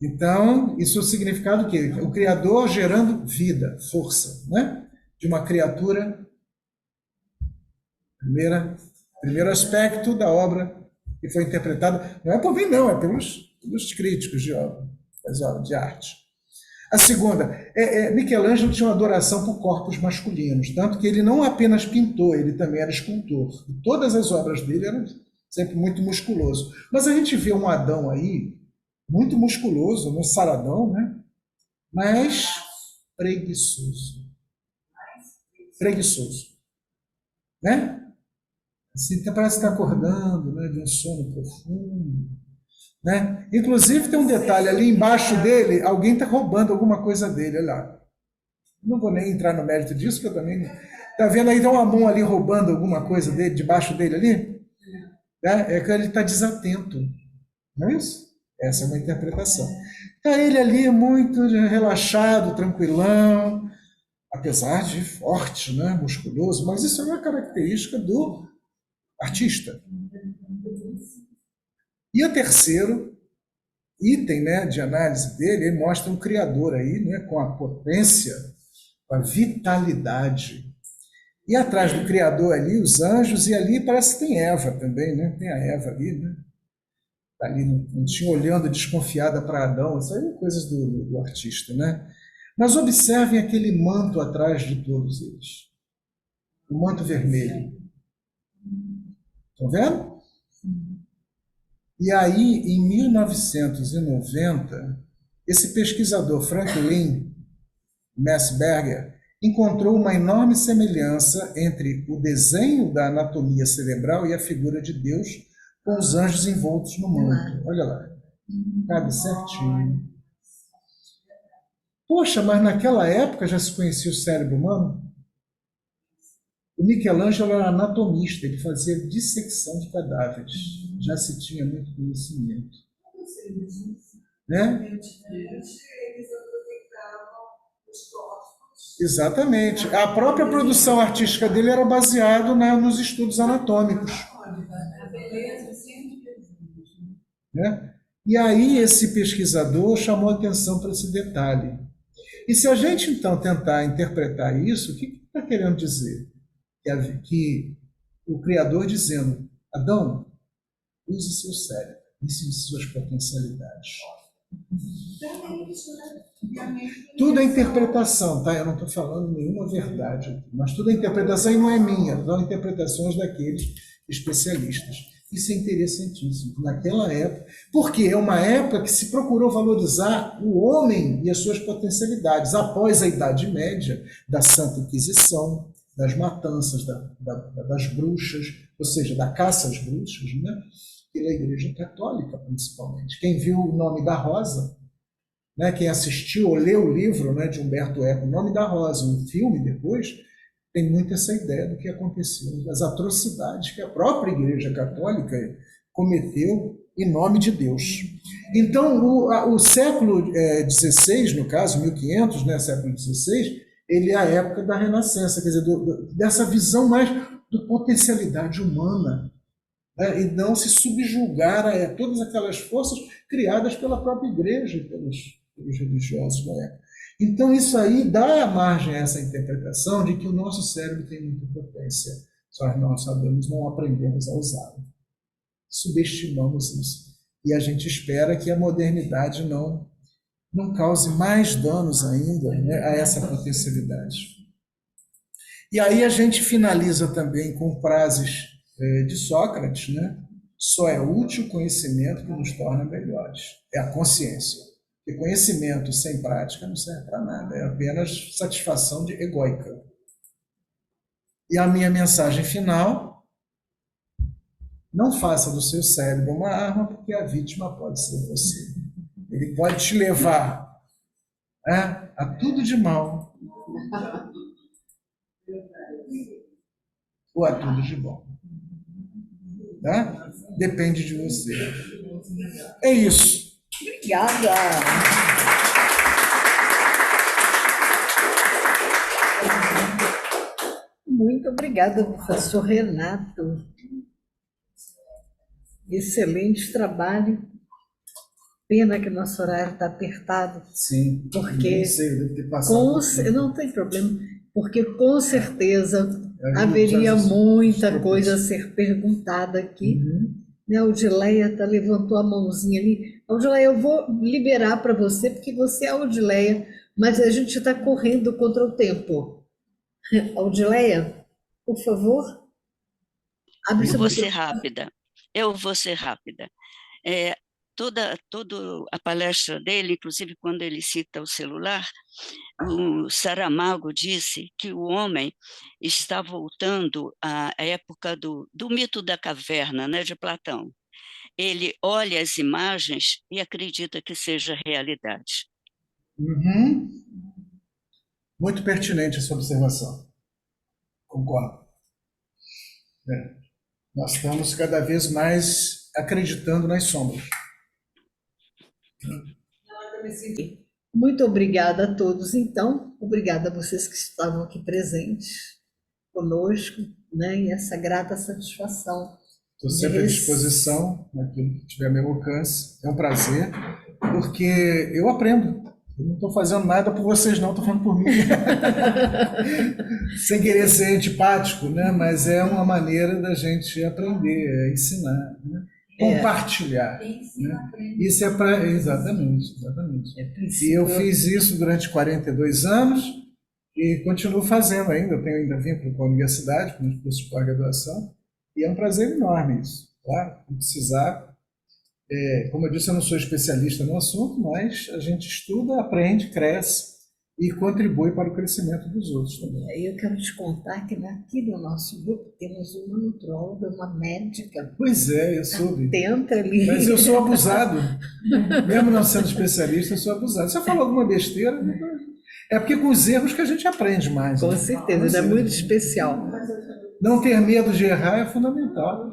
Então, isso significa o quê? O Criador gerando vida, força, né? De uma criatura. Primeiro aspecto da obra que foi interpretada, não é por mim, não, é pelos críticos de obra, das obras de arte. A segunda, Michelangelo tinha uma adoração por corpos masculinos, tanto que ele não apenas pintou, ele também era escultor. E todas as obras dele eram sempre muito musculoso. Mas a gente vê um Adão aí, muito musculoso, um saradão, né? Mas preguiçoso. Preguiçoso. Né? Assim, parece que está acordando, né, de um sono profundo. Né? Inclusive, tem um detalhe ali embaixo dele, alguém está roubando alguma coisa dele, olha lá. Não vou nem entrar no mérito disso, que eu também... Está vendo aí, tem uma mão ali roubando alguma coisa dele, debaixo dele ali? É que ele está desatento. Não é isso? Essa é uma interpretação. Está ele ali muito relaxado, tranquilão, apesar de forte, né, musculoso, mas isso é uma característica do artista. E o terceiro item, né, de análise dele, ele mostra um criador aí, né, com a potência, com a vitalidade. E atrás do criador ali, os anjos, e ali parece que tem Eva também, né? Tem a Eva ali, né? Tá ali no tinha olhando desconfiada para Adão, isso aí é coisas do artista, né? Mas observem aquele manto atrás de todos eles. O manto vermelho. Estão vendo? E aí, em 1990, esse pesquisador Franklin Messberger encontrou uma enorme semelhança entre o desenho da anatomia cerebral e a figura de Deus com os anjos envoltos no manto. Olha lá. Cabe certinho. Poxa, mas naquela época já se conhecia o cérebro humano? O Michelangelo era anatomista, ele fazia dissecção de cadáveres. Já se tinha muito conhecimento. Né? Exatamente. A própria produção artística dele era baseada nos estudos anatômicos. Né? E aí esse pesquisador chamou atenção para esse detalhe. E se a gente, então, tentar interpretar isso, o que está querendo dizer? Que o Criador dizendo, Adão, use seu cérebro, use suas potencialidades. Tudo é interpretação, tá? Eu não estou falando nenhuma verdade, mas tudo é interpretação e não é minha, são interpretações daqueles especialistas. Isso é interessantíssimo. Naquela época, porque é uma época que se procurou valorizar o homem e as suas potencialidades, após a Idade Média, da Santa Inquisição, das matanças, das bruxas, ou seja, da caça às bruxas, né? Pela Igreja Católica, principalmente. Quem viu O Nome da Rosa, né? Quem assistiu ou leu o livro, né, de Humberto Eco, O Nome da Rosa, um filme depois, tem muito essa ideia do que aconteceu, das atrocidades que a própria Igreja Católica cometeu em nome de Deus. Então, o século XVI, no caso, 1500, né, século XVI, ele é a época da Renascença, quer dizer, dessa visão mais de potencialidade humana, né, e não se subjugar a todas aquelas forças criadas pela própria Igreja e pelos religiosos da época. Então, isso aí dá margem a essa interpretação de que o nosso cérebro tem muita potência, só que nós sabemos, não aprendemos a usá-lo. Subestimamos isso. E a gente espera que a modernidade não cause mais danos ainda, né, a essa potencialidade. E aí a gente finaliza também com frases de Sócrates, né? Só é útil o conhecimento que nos torna melhores. É a consciência. Porque conhecimento sem prática não serve para nada, é apenas satisfação egóica. E a minha mensagem final: não faça do seu cérebro uma arma, porque a vítima pode ser você. Ele pode te levar, né, a tudo de mal ou a tudo de bom. Tá? Depende de você. É isso. Obrigada. Muito obrigada, professor Renato. Excelente trabalho. Pena que nosso horário está apertado. Sim, porque deve ter passado não tem problema, porque com certeza haveria muita coisa a ser perguntada aqui. A Audileia levantou a mãozinha ali. Audileia, eu vou liberar para você, porque você é a Audileia, mas a gente está correndo contra o tempo. Audileia, por favor, abre seu microfone. Eu vou ser rápida. Toda a palestra dele, inclusive quando ele cita o celular, o Saramago disse que o homem está voltando à época do mito da caverna, né, de Platão. Ele olha as imagens e acredita que seja realidade. Muito pertinente essa observação. Concordo. Nós estamos cada vez mais acreditando nas sombras. Muito obrigada a todos, então. Obrigada a vocês que estavam aqui presentes conosco, né? E essa grata satisfação. Estou sempre à disposição, naquilo que tiver a meu alcance. É um prazer, porque eu aprendo. Eu não estou fazendo nada por vocês, não, estou falando por mim. Sem querer ser antipático, né? Mas é uma maneira da gente aprender, ensinar, né? Compartilhar. Né? Isso é para... Exatamente. E eu fiz isso durante 42 anos e continuo fazendo ainda. Eu tenho ainda vínculo com a universidade, com os cursos de pós-graduação, e é um prazer enorme isso. Claro, não precisar... como eu disse, eu não sou especialista no assunto, mas a gente estuda, aprende, cresce e contribui para o crescimento dos outros também. Eu quero te contar que aqui no nosso grupo temos uma nutróloga, uma médica. Pois é, eu soube. Atenta ali. Mas eu sou abusado. Mesmo não sendo especialista, eu sou abusado. Se eu falar alguma besteira, é porque com os erros que a gente aprende mais. Com certeza, é muito especial. Não ter medo de errar é fundamental.